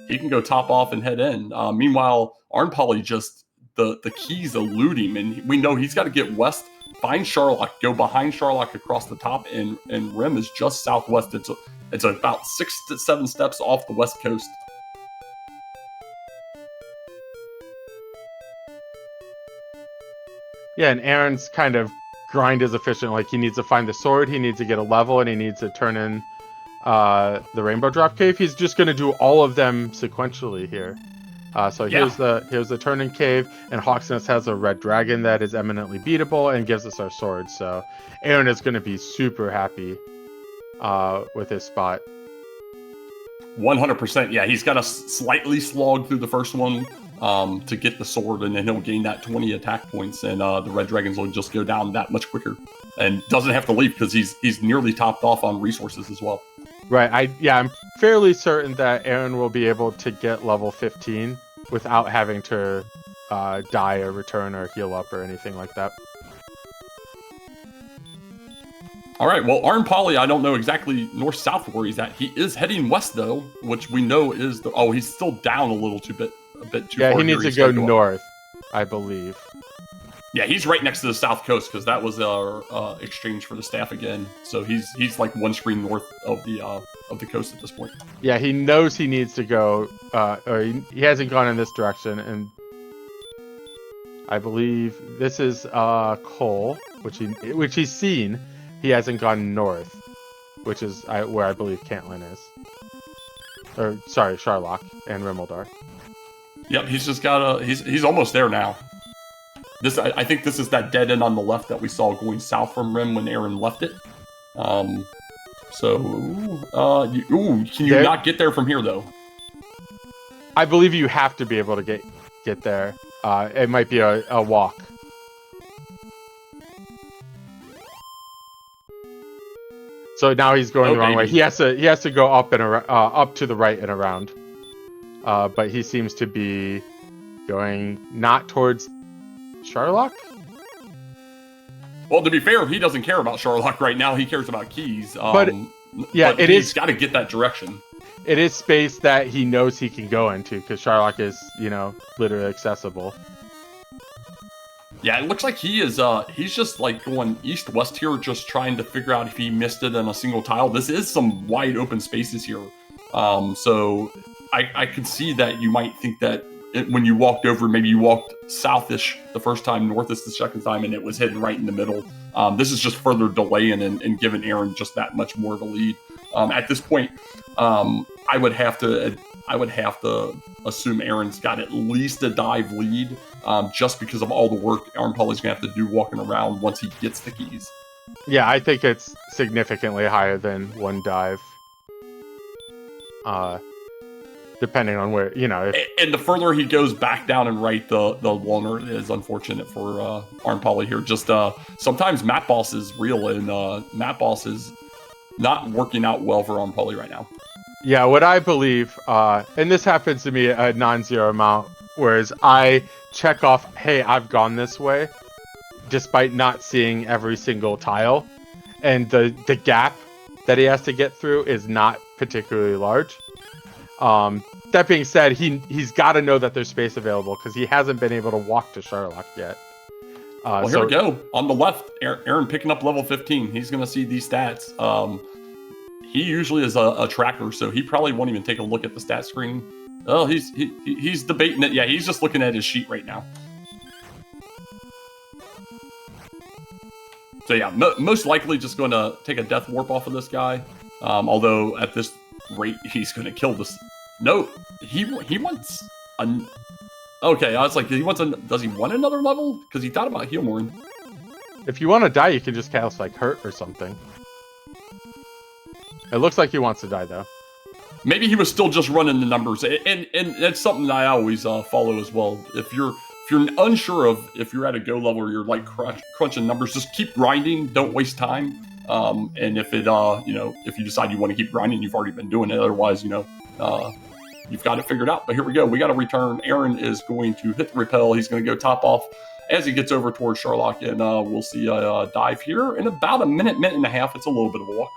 he can go top off and head in. Meanwhile, arnpoly just the keys elude him, and we know he's got to get west. Find Sherlock, go behind Sherlock across the top, and rim is just southwest. It's about 6 to 7 steps off the west coast. Yeah, and Aaron's kind of grind is efficient. Like, he needs to find the sword, he needs to get a level, and he needs to turn in the rainbow drop cave. He's just going to do all of them sequentially here. So here's the turn-in cave, and Hawksness has a red dragon that is eminently beatable and gives us our sword. So Aaron is going to be super happy with his spot. 100%. Yeah, he's got to slightly slog through the first one. to get the sword, and then he'll gain that 20 attack points, and the red dragons will just go down that much quicker, and doesn't have to leave because he's nearly topped off on resources as well. Right. I'm fairly certain that Aaron will be able to get level 15 without having to die or return or heal up or anything like that. All right, well, arnpoly, I don't know exactly north-south where he's at. He is heading west, though, which we know is the... Oh, he's still down a bit too far. Yeah, he needs to go north, I believe. Yeah, he's right next to the south coast, because that was our exchange for the staff again. So he's like one screen north of the coast at this point. Yeah, he knows he needs to go, or he hasn't gone in this direction, and I believe this is Cole, which he's seen. He hasn't gone north, which is where I believe Cantlin is. Or, sorry, Sharlock and Rimeldar. Yep, he's just got he's almost there now. I think this is that dead end on the left that we saw going south from Rim when Aaron left it. Can you not get there from here, though? I believe you have to be able to get there. It might be a walk. So now he's going the wrong way. He has to go up and up to the right and around. But he seems to be going not towards Sharlock. Well, to be fair, he doesn't care about Sharlock right now. He cares about keys. But he's got to get that direction. It is space that he knows he can go into because Sharlock is, literally accessible. Yeah, it looks like he's just like going east-west here, just trying to figure out if he missed it on a single tile. This is some wide open spaces here. So I can see that you might think that when you walked over, maybe you walked southish the first time, northish the second time, and it was hidden right in the middle. This is just further delaying and giving Aaron just that much more of a lead. At this point, I would have to assume Aaron's got at least a dive lead, just because of all the work arnpoly's gonna have to do walking around once he gets the keys. Yeah, I think it's significantly higher than one dive. Depending on where, And the further he goes back down and right, the longer it is. Unfortunate for arnpoly here. Just sometimes map boss is real, and map boss is not working out well for arnpoly right now. Yeah, what I believe, and this happens to me a non-zero amount, whereas I check off, hey, I've gone this way, despite not seeing every single tile, and the gap that he has to get through is not particularly large. That being said, he's got to know that there's space available because he hasn't been able to walk to Sharlock yet. Well, here we go. On the left, Aaron picking up level 15. He's going to see these stats. He usually is a tracker, so he probably won't even take a look at the stat screen. Oh, he's debating it. Yeah, he's just looking at his sheet right now. So yeah, most likely just going to take a death warp off of this guy. Although at this rate, he's going to kill this. No, he wants an. Okay, I was like, does he want another level? Because he thought about Healmorn. If you want to die, you can just cast like Hurt or something. It looks like he wants to die though. Maybe he was still just running the numbers, and that's something that I always follow as well. If you're unsure of if you're at a go level or you're like crunching numbers, just keep grinding. Don't waste time. And if it if you decide you want to keep grinding, you've already been doing it. Otherwise, you've got it figured out. But here we go. We got to return. Aaron is going to hit the repel. He's going to go top off as he gets over towards Sharlock, and we'll see a dive here in about a minute and a half. It's a little bit of a walk.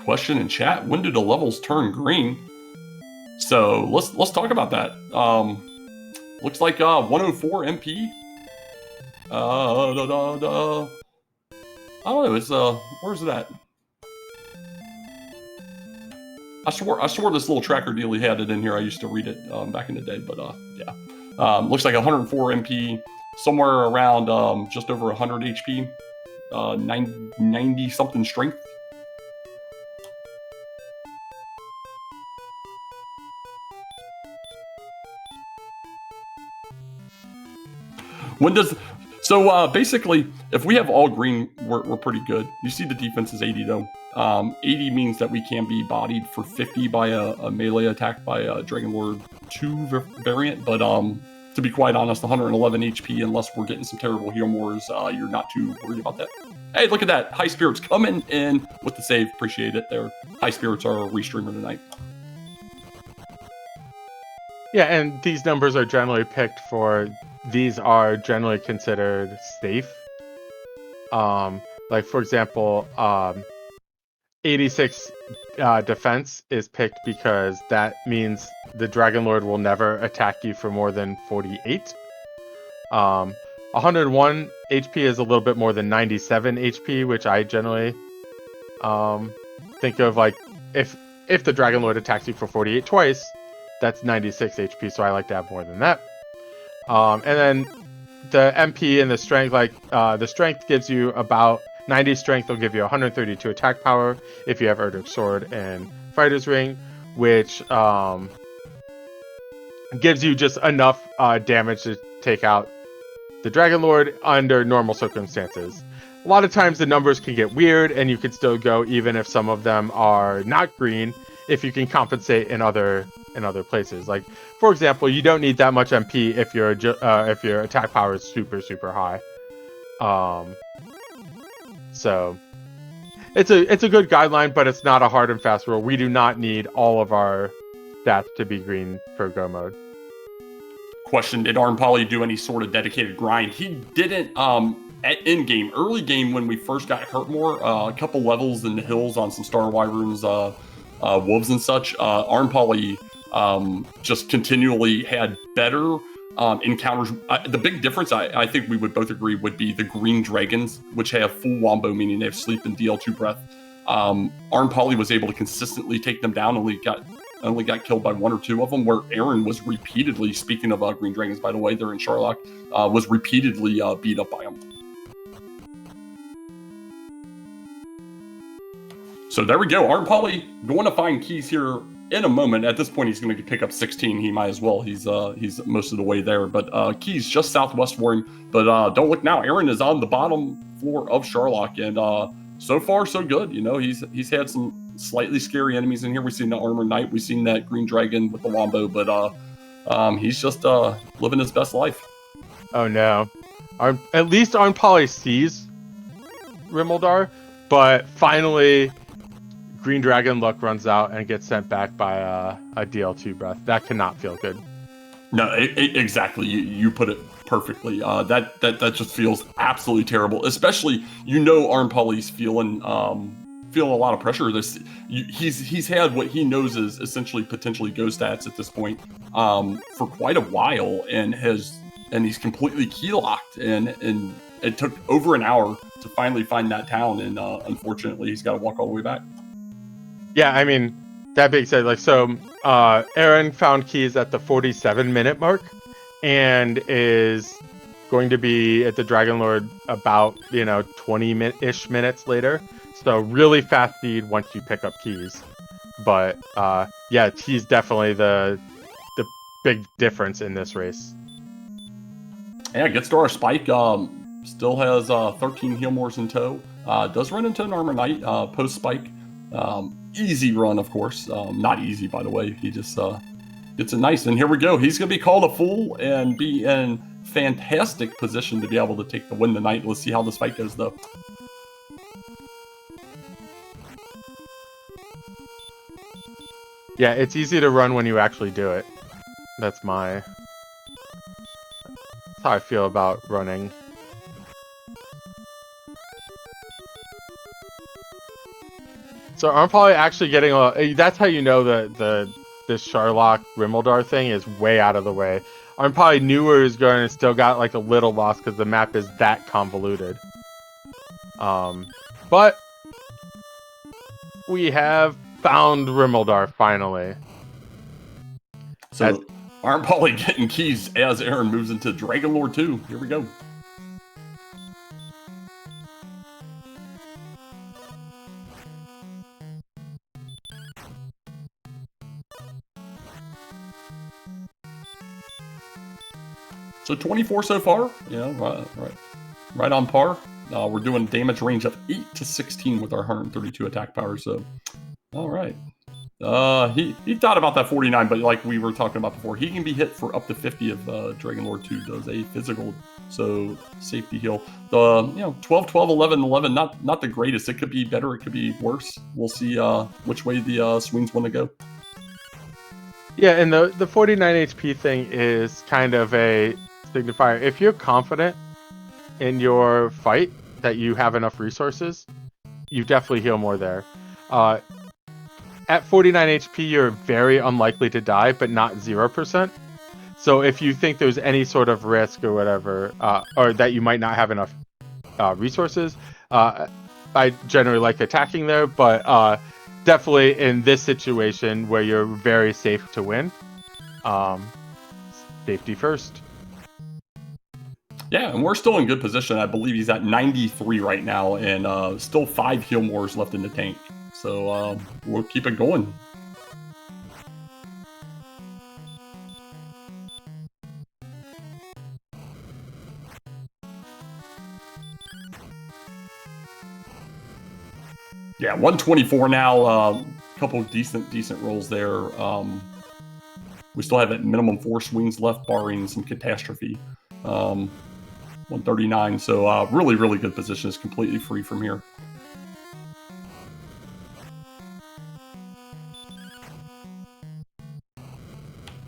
Question in chat: when do the levels turn green? So let's talk about that. Looks like 104 MP. I don't know. It's where's it at? I swore this little tracker deal he had it in here. I used to read it back in the day, but yeah. Looks like 104 MP, somewhere around just over 100 HP, 90 something strength. So basically, if we have all green, we're pretty good. You see the defense is 80 though. 80 means that we can be bodied for 50 by a melee attack by a Dragon Lord 2 variant, but to be quite honest, 111 HP, unless we're getting some terrible heal mores, you're not too worried about that. Hey, look at that. High Spirits coming in with the save. Appreciate it there. High Spirits are a restreamer tonight. Yeah, and these numbers are generally picked for, these are generally considered safe. Like for example, 86 defense is picked because that means the Dragon Lord will never attack you for more than 48. 101 HP is a little bit more than 97 HP, which I generally think of like, if the Dragon Lord attacks you for 48 twice, that's 96 HP, so I like to have more than that. And then the MP and the strength, like the strength gives you about 90 strength will give you 132 attack power if you have Erdrick's Sword and Fighter's Ring, which gives you just enough damage to take out the Dragon Lord under normal circumstances. A lot of times the numbers can get weird and you can still go even if some of them are not green, if you can compensate in other places. Like for example, you don't need that much MP if your attack power is super high. So it's a good guideline, but it's not a hard and fast rule. We do not need all of our stats to be green per go mode. Question: did arnpoly do any sort of dedicated grind? He didn't. At in game, early game when we first got hurt more, a couple levels in the hills on some Star Wyverns, wolves and such. arnpoly just continually had better encounters. The big difference, I think we would both agree, would be the green dragons, which have full wombo, meaning they have sleep and DL2 breath. arnpoly was able to consistently take them down. Only got killed by one or two of them, where Aaron was repeatedly, speaking of green dragons, by the way, they're in Sharlock, was repeatedly beat up by them. So there we go. arnpoly going to find keys here in a moment. At this point, he's going to pick up 16. He might as well. He's most of the way there. But keys just southwest for him. But don't look now. Aaron is on the bottom floor of Sharlock, and so far so good. You know, he's had some slightly scary enemies in here. We've seen the Armor Knight. We've seen that green dragon with the wombo. But he's just living his best life. Oh no! At least arnpoly sees Rimuldar, but finally, Green Dragon luck runs out and gets sent back by a DL2 breath. That cannot feel good. No, exactly. You put it perfectly. That just feels absolutely terrible. Especially, arnpoly's feeling a lot of pressure. He's had what he knows is essentially potentially ghost stats at this point for quite a while, and he's completely key locked, and it took over an hour to finally find that town, and unfortunately he's got to walk all the way back. Yeah, I mean, that being said, Aaron found keys at the 47-minute mark and is going to be at the Dragon Lord about 20-ish minutes later. So really fast speed once you pick up keys. But yeah, he's definitely the big difference in this race. Yeah, gets to our spike. Still has 13 heal mores in tow. Does run into an Armor Knight post spike. Easy run, of course. Not easy, by the way. He just gets it nice. And here we go. He's going to be called a fool and be in fantastic position to be able to take the win tonight. Let's see how this fight goes, though. Yeah, it's easy to run when you actually do it. That's how I feel about running. So arnpoly actually getting that's how you know that this Sharlock Rimuldar thing is way out of the way. arnpoly knew where he was going and still got like a little lost because the map is that convoluted. But we have found Rimuldar finally. So arnpoly getting keys as Aaron moves into Dragon Lord 2. Here we go. So 24 so far, right. right on par. We're doing damage range of 8 to 16 with our 132 attack power. So, all right. He thought about that 49, but like we were talking about before, he can be hit for up to 50 if Dragon Lord 2 does a physical, so safety heal. The 12, 12, 11, 11, not the greatest. It could be better, it could be worse. We'll see which way the swings want to go. Yeah, and the 49 HP thing is kind of a signifier. If you're confident in your fight that you have enough resources, you definitely heal more there. At 49 HP, you're very unlikely to die, but not 0%. So if you think there's any sort of risk or whatever, or that you might not have enough resources, I generally like attacking there, but definitely in this situation where you're very safe to win, safety first. Yeah, and we're still in good position. I believe he's at 93 right now, and still 5 heal mores left in the tank. So we'll keep it going. Yeah, 124 now. Couple decent rolls there. We still have at minimum 4 swings left, barring some catastrophe. 139. So really good position. Is completely free from here.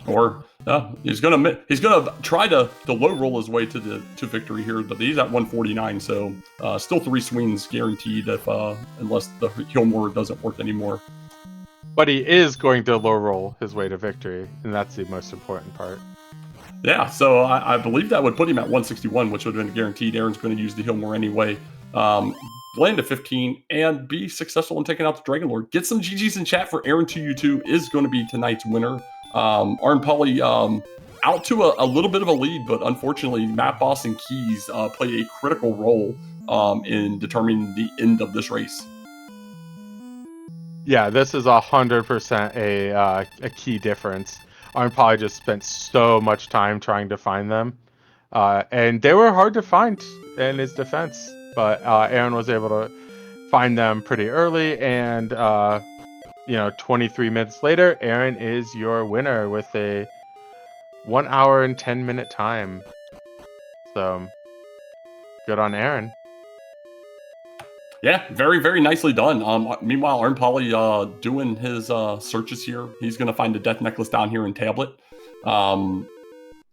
Or he's gonna try to low roll his way to victory here, but he's at 149, so still 3 swings guaranteed if unless the Healmore doesn't work anymore. But he is going to low roll his way to victory, and that's the most important part. Yeah, so I believe that would put him at 161, which would have been guaranteed. Aaron's going to use the Healmore anyway. Land to 15 and be successful in taking out the Dragon Lord. Get some GGs in chat for Aaron2u2 is going to be tonight's winner. arnpoly out to a little bit of a lead, but unfortunately Map Boss and Keys played a critical role in determining the end of this race. Yeah, this is 100% a key difference. arnpoly just spent so much time trying to find them, and they were hard to find in his defense, but Aaron was able to find them pretty early, and 23 minutes later, Aaron is your winner with a 1 hour and 10 minute time. So good on Aaron. Yeah, very nicely done. Meanwhile, arnpoly doing his searches here. He's going to find the death necklace down here in Tablet.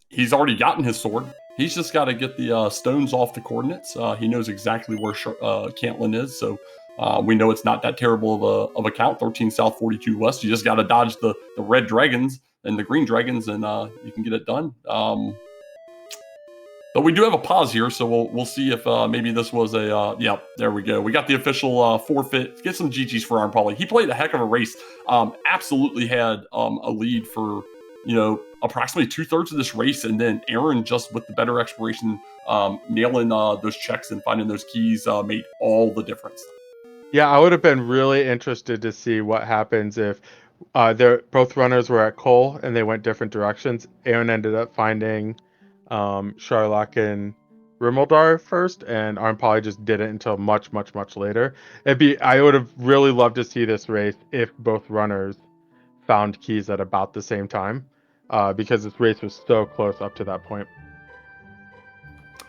He's already gotten his sword. He's just got to get the stones off the coordinates. He knows exactly where Cantlin is, so we know it's not that terrible of a count. 13 south, 42 west. You just got to dodge the red dragons and the green dragons, and you can get it done. But we do have a pause here, so we'll see if maybe this was a there we go. We got the official forfeit. Get some GGs for arnpoly. He played a heck of a race. Absolutely had a lead for approximately 2/3 of this race, and then Aaron, just with the better exploration, nailing those checks and finding those keys made all the difference. Yeah, I would have been really interested to see what happens if both runners were at Cole and they went different directions. Aaron ended up finding Sharlock and Rimeldar first, and arnpoly just did it until much later. I would have really loved to see this race if both runners found keys at about the same time, because this race was so close up to that point.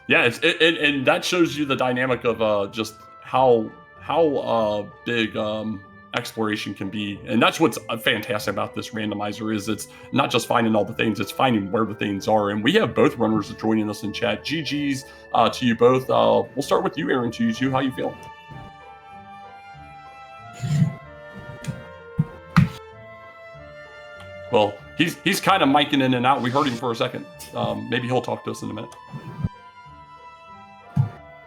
Yeah, and that shows you the dynamic of just how big exploration can be, and that's what's fantastic about this randomizer. Is it's not just finding all the things, it's finding where the things are. And we have both runners joining us in chat. GGs to you both. We'll start with you, Aaron2u2. How you feeling? Well, he's kind of micing in and out. We heard him for a second. Maybe he'll talk to us in a minute.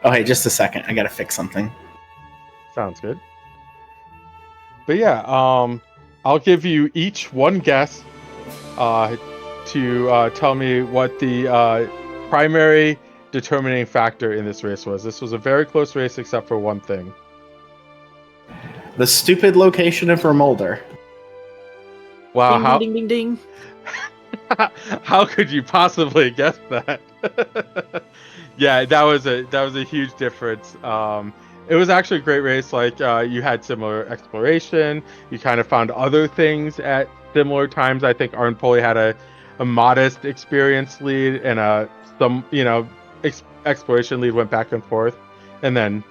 Oh, hey, just a second. I gotta fix something. Sounds good. But yeah, I'll give you each one guess to tell me what the primary determining factor in this race was. This was a very close race except for one thing. The stupid location of Remolder. Wow, Ding, ding, ding, ding. how could you possibly guess that? Yeah, that was a huge difference. It was actually a great race. Like you had similar exploration. You kind of found other things at similar times. I think arnpoly had a modest experience lead and some exploration lead went back and forth, and then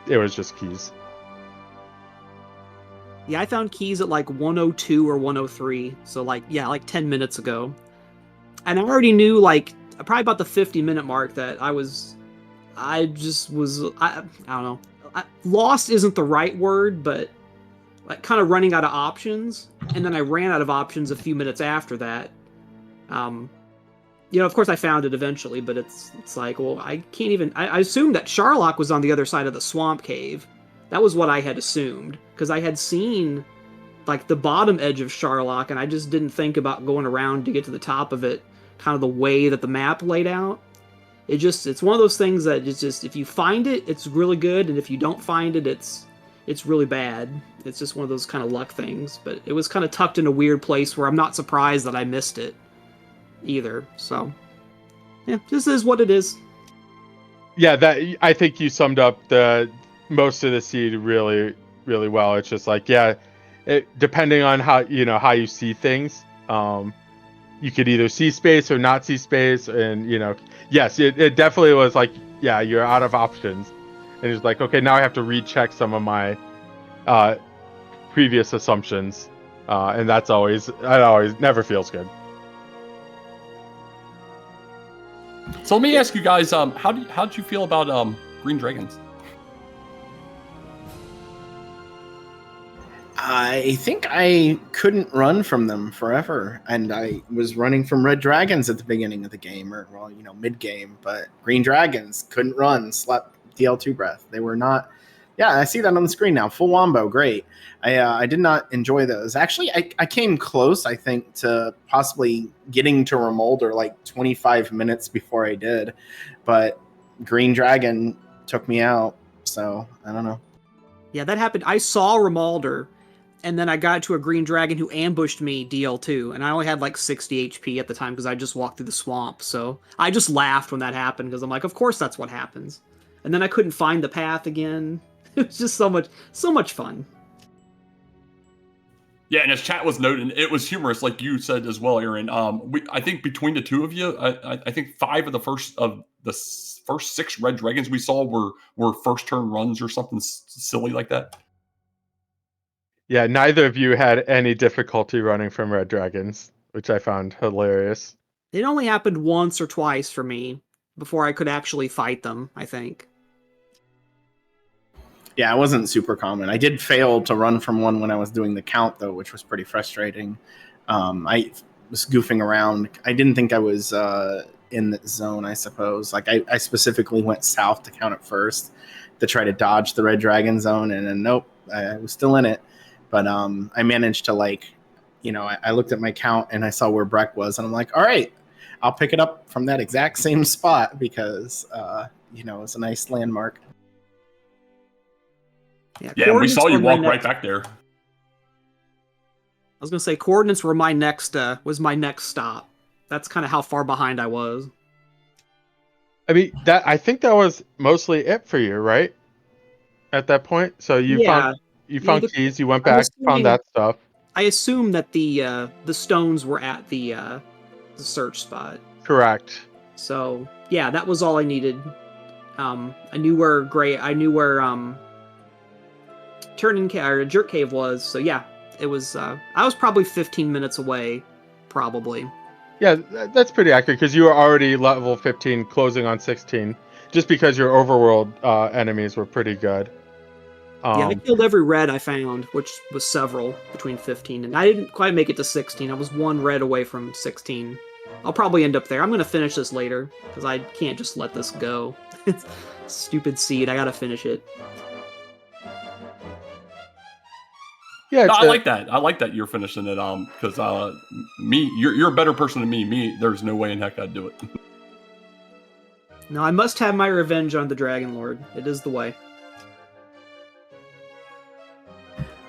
it was just keys. Yeah, I found keys at like 102 or 103. So like 10 minutes ago. And I already knew like probably about the 50-minute mark that I don't know. Lost isn't the right word, but like kind of running out of options. And then I ran out of options a few minutes after that. Of course I found it eventually, but it's like, well, I can't even. I assumed that Charlock was on the other side of the swamp cave. That was what I had assumed because I had seen like the bottom edge of Charlock, and I just didn't think about going around to get to the top of it. Kind of the way that the map laid out. It's one of those things that it's just if you find it, it's really good, and if you don't find it, it's really bad. It's just one of those kind of luck things. But it was kind of tucked in a weird place where I'm not surprised that I missed it either. So yeah, this is what it is. Yeah, that I think you summed up the most of the seed really, really well. It's just like, yeah, depending on how you see things, you could either see space or not see space, and yes, it definitely was like, yeah, you're out of options, and it's like, okay, now I have to recheck some of my previous assumptions, and that always never feels good. So let me ask you guys, how did you feel about green dragons? I think I couldn't run from them forever, and I was running from red dragons at the beginning of the game, or mid-game, but green dragons couldn't run, slept DL2 breath. They were not. Yeah, I see that on the screen now. Full wombo, great. I did not enjoy those. Actually, I came close, I think, to possibly getting to Remolder like 25 minutes before I did, but green dragon took me out, so I don't know. Yeah, that happened. I saw Remolder, and then I got to a green dragon who ambushed me DL2, and I only had like 60 HP at the time because I just walked through the swamp. So I just laughed when that happened because I'm like, of course that's what happens. And then I couldn't find the path again. It was just so much fun. Yeah, and as chat was noting, it was humorous, like you said as well, Aaron. I think between the two of you, I think 5 of the first 6 red dragons we saw were first turn runs or something silly like that. Yeah, neither of you had any difficulty running from red dragons, which I found hilarious. It only happened once or twice for me before I could actually fight them, I think. Yeah, it wasn't super common. I did fail to run from one when I was doing the count, though, which was pretty frustrating. I was goofing around. I didn't think I was in the zone, I suppose. Like, I specifically went south to count it first to try to dodge the red dragon zone, and then nope, I was still in it. But I managed to, I looked at my count, and I saw where Breck was, and I'm like, all right, I'll pick it up from that exact same spot because, it's a nice landmark. Yeah, we saw you walk right back there. I was gonna say coordinates were my next stop. That's kind of how far behind I was. I mean, I think that was mostly it for you, right? At that point, so you found keys, you went back, found that stuff. I assume that the stones were at the search spot. Correct. So yeah, that was all I needed. I knew where Jerk Cave was, so yeah, it was. I was probably 15 minutes away, probably. Yeah, that's pretty accurate because you were already level 15, closing on 16, just because your overworld enemies were pretty good. Yeah, I killed every red I found, which was several between 15, and I didn't quite make it to 16. I was 1 red away from 16. I'll probably end up there. I'm going to finish this later because I can't just let this go. It's stupid seed. I got to finish it. Yeah, no, I like that. I like that you're finishing it. Because you're a better person than me. Me, there's no way in heck I'd do it. No, I must have my revenge on the Dragon Lord. It is the way.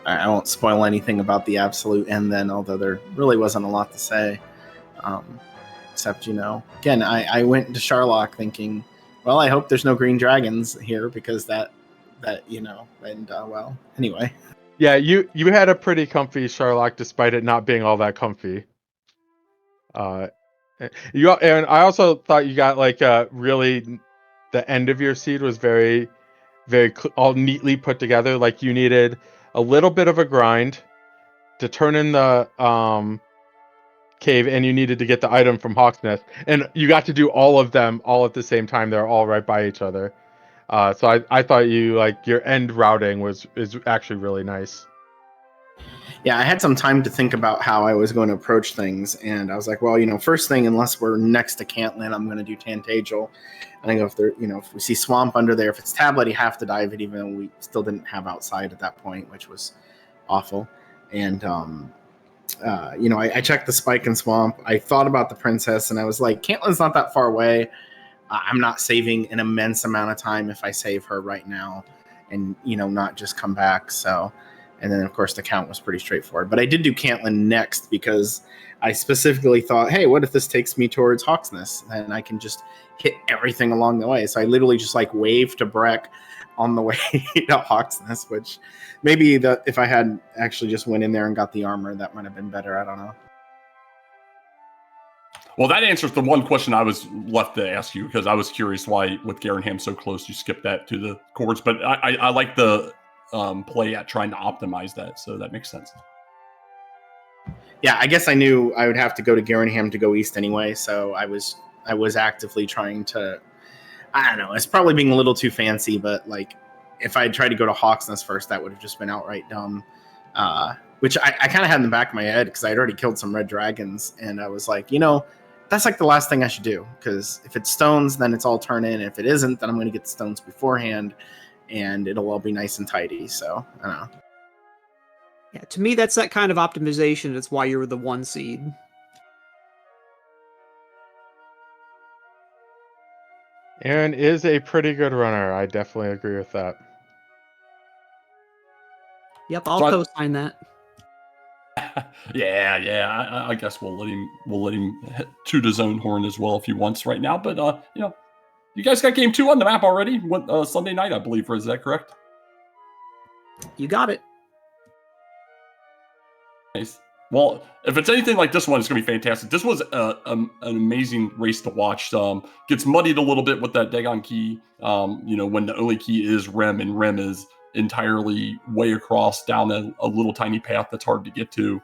I won't spoil anything about the absolute end then, although there really wasn't a lot to say. Except, again, I went to Charlock thinking, Well, I hope there's no green dragons here because that and well, anyway. Yeah, you had a pretty comfy Sherlock despite it not being all that comfy. And I also thought you got like really the end of your seed was very all neatly put together. Like you needed a little bit of a grind to turn in the cave, and you needed to get the item from Hawk's Nest, and you got to do all of them all at the same time. They're all right by each other. So I thought you like your end routing is actually really nice. Yeah, I had some time to think about how I was going to approach things, and I was like, well, first thing, unless we're next to Cantlin, I'm going to do Tantagel. And I go, if we see Swamp under there, if it's Tablet, you have to dive it, even though we still didn't have Outside at that point, which was awful. And, I checked the Spike and Swamp. I thought about the Princess, and I was like, Cantlin's not that far away. I'm not saving an immense amount of time if I save her right now and, not just come back, so... And then, of course, the count was pretty straightforward. But I did do Cantlin next because I specifically thought, hey, what if this takes me towards Hawksness? And I can just hit everything along the way. So I literally just waved to Breck on the way to Hawksness, which maybe if I had actually just went in there and got the armor, that might have been better. I don't know. Well, that answers the one question I was left to ask you, because I was curious why, with Garenham so close, you skipped that to the chords. But I like the... play at trying to optimize that, so that makes sense. Yeah, I guess I knew I would have to go to Garenham to go east anyway, so I was actively trying to. I don't know. It's probably being a little too fancy, but if I had tried to go to Hawksness first, that would have just been outright dumb. Which I kind of had in the back of my head because I'd already killed some red dragons, and I was like, that's the last thing I should do, because if it's stones, then it's all turn in. If it isn't, then I'm going to get the stones beforehand. And it'll all be nice and tidy. So, I don't know. Yeah, to me, that's that kind of optimization. It's why you're the 1 seed. Aaron is a pretty good runner. I definitely agree with that. Yep, I'll co-sign that. Yeah. I guess we'll let him toot his own horn as well if he wants right now. But you guys got game 2 on the map already. Sunday night, I believe. Is that correct? You got it. Nice. Well, if it's anything like this one, it's going to be fantastic. This was an amazing race to watch. Gets muddied a little bit with that Dagon key. When the only key is Rem, and Rem is entirely way across down a little tiny path that's hard to get to.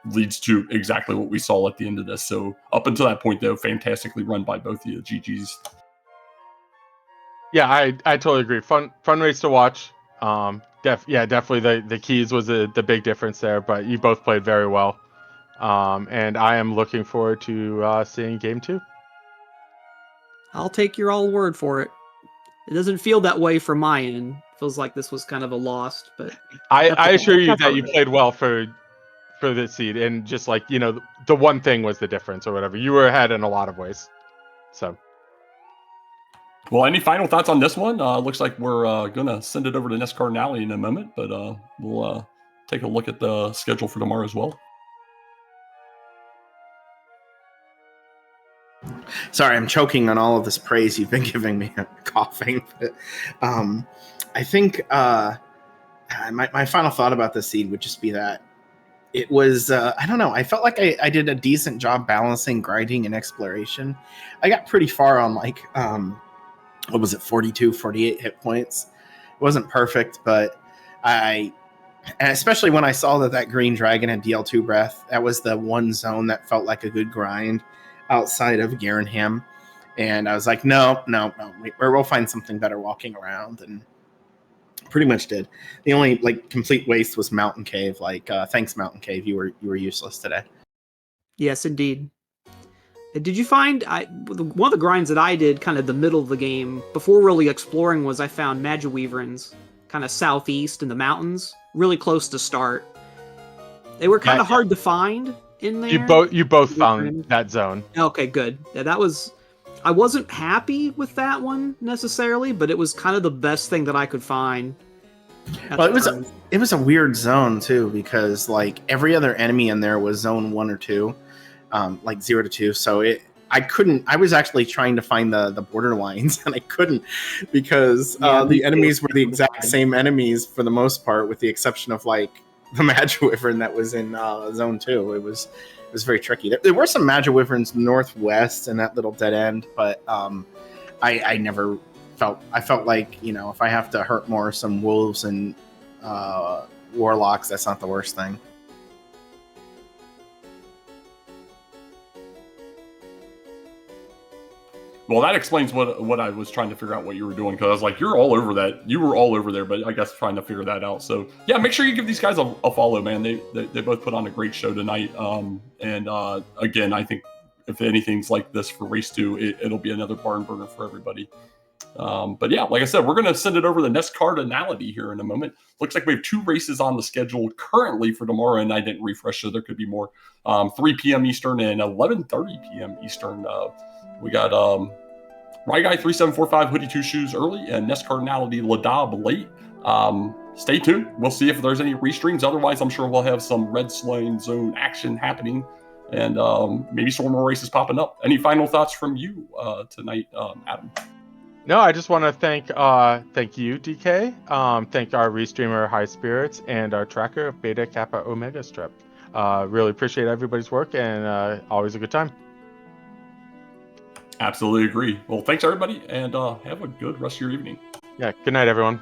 Leads to exactly what we saw at the end of this. So up until that point, though, fantastically run by both of you. GGs. Yeah, I totally agree. Fun race to watch. Definitely the keys was the big difference there, but you both played very well. And I am looking forward to seeing game 2. I'll take your all word for it. It doesn't feel that way from my end. Feels like this was kind of a lost, but I assure you that you played well for this seed, and just the one thing was the difference or whatever. You were ahead in a lot of ways. So. Well, any final thoughts on this one? Looks like we're going to send it over to Nest Cardinale in a moment, but we'll take a look at the schedule for tomorrow as well. Sorry, I'm choking on all of this praise you've been giving me. I'm coughing. But, I think my final thought about this seed would just be that it was, I don't know, I felt like I did a decent job balancing grinding and exploration. I got pretty far on what was it, 42, 48 hit points. It wasn't perfect, but and especially when I saw that green dragon had DL2 breath, that was the one zone that felt like a good grind outside of Garenham. And I was like, no, we'll find something better walking around, and pretty much did. The only complete waste was Mountain Cave. Thanks, Mountain Cave, you were useless today. Yes, indeed. Did you find one of the grinds that I did kind of the middle of the game before really exploring was I found Magiweaverins kind of southeast in the mountains, really close to start. They were kind of hard to find in there. You both found that zone. Okay, good. Yeah, that was. I wasn't happy with that one necessarily, but it was kind of the best thing that I could find. Well, it was a weird zone too, because every other enemy in there was zone 1 or 2. 0 to 2. So I couldn't. I was actually trying to find the border lines, and I couldn't because Yeah, the enemies were the exact same enemies for the most part, with the exception of like the Magiwyvern that was in Zone 2. It was very tricky. There were some Magiwyverns northwest in that little dead end, but I never felt. I felt like, you know, if I have to hurt more some wolves and warlocks, that's not the worst thing. Well, that explains what I was trying to figure out what you were doing, because I was like, you're all over that. You were all over there, but I guess trying to figure that out. So yeah, make sure you give these guys a follow, man. They both put on a great show tonight. Again, I think if anything's like this for race 2, it'll be another barn burner for everybody. But yeah, like I said, we're going to send it over to NESCardinality here in a moment. Looks like we have 2 races on the schedule currently for tomorrow, and I didn't refresh, so there could be more. 3 p.m. Eastern and 11:30 p.m. Eastern. We got Ryguy 3745 Hoodie 2 Shoes early and NESCardinality Ladab late. Stay tuned. We'll see if there's any restreams. Otherwise, I'm sure we'll have some Red Slime Zone action happening, and maybe some more races popping up. Any final thoughts from you tonight, Adam? No, I just want to thank you, DK. Thank our restreamer High Spirits and our tracker of Beta Kappa Omega Strip. Really appreciate everybody's work, and always a good time. Absolutely agree. Well, thanks everybody, and have a good rest of your evening. Yeah, good night, everyone.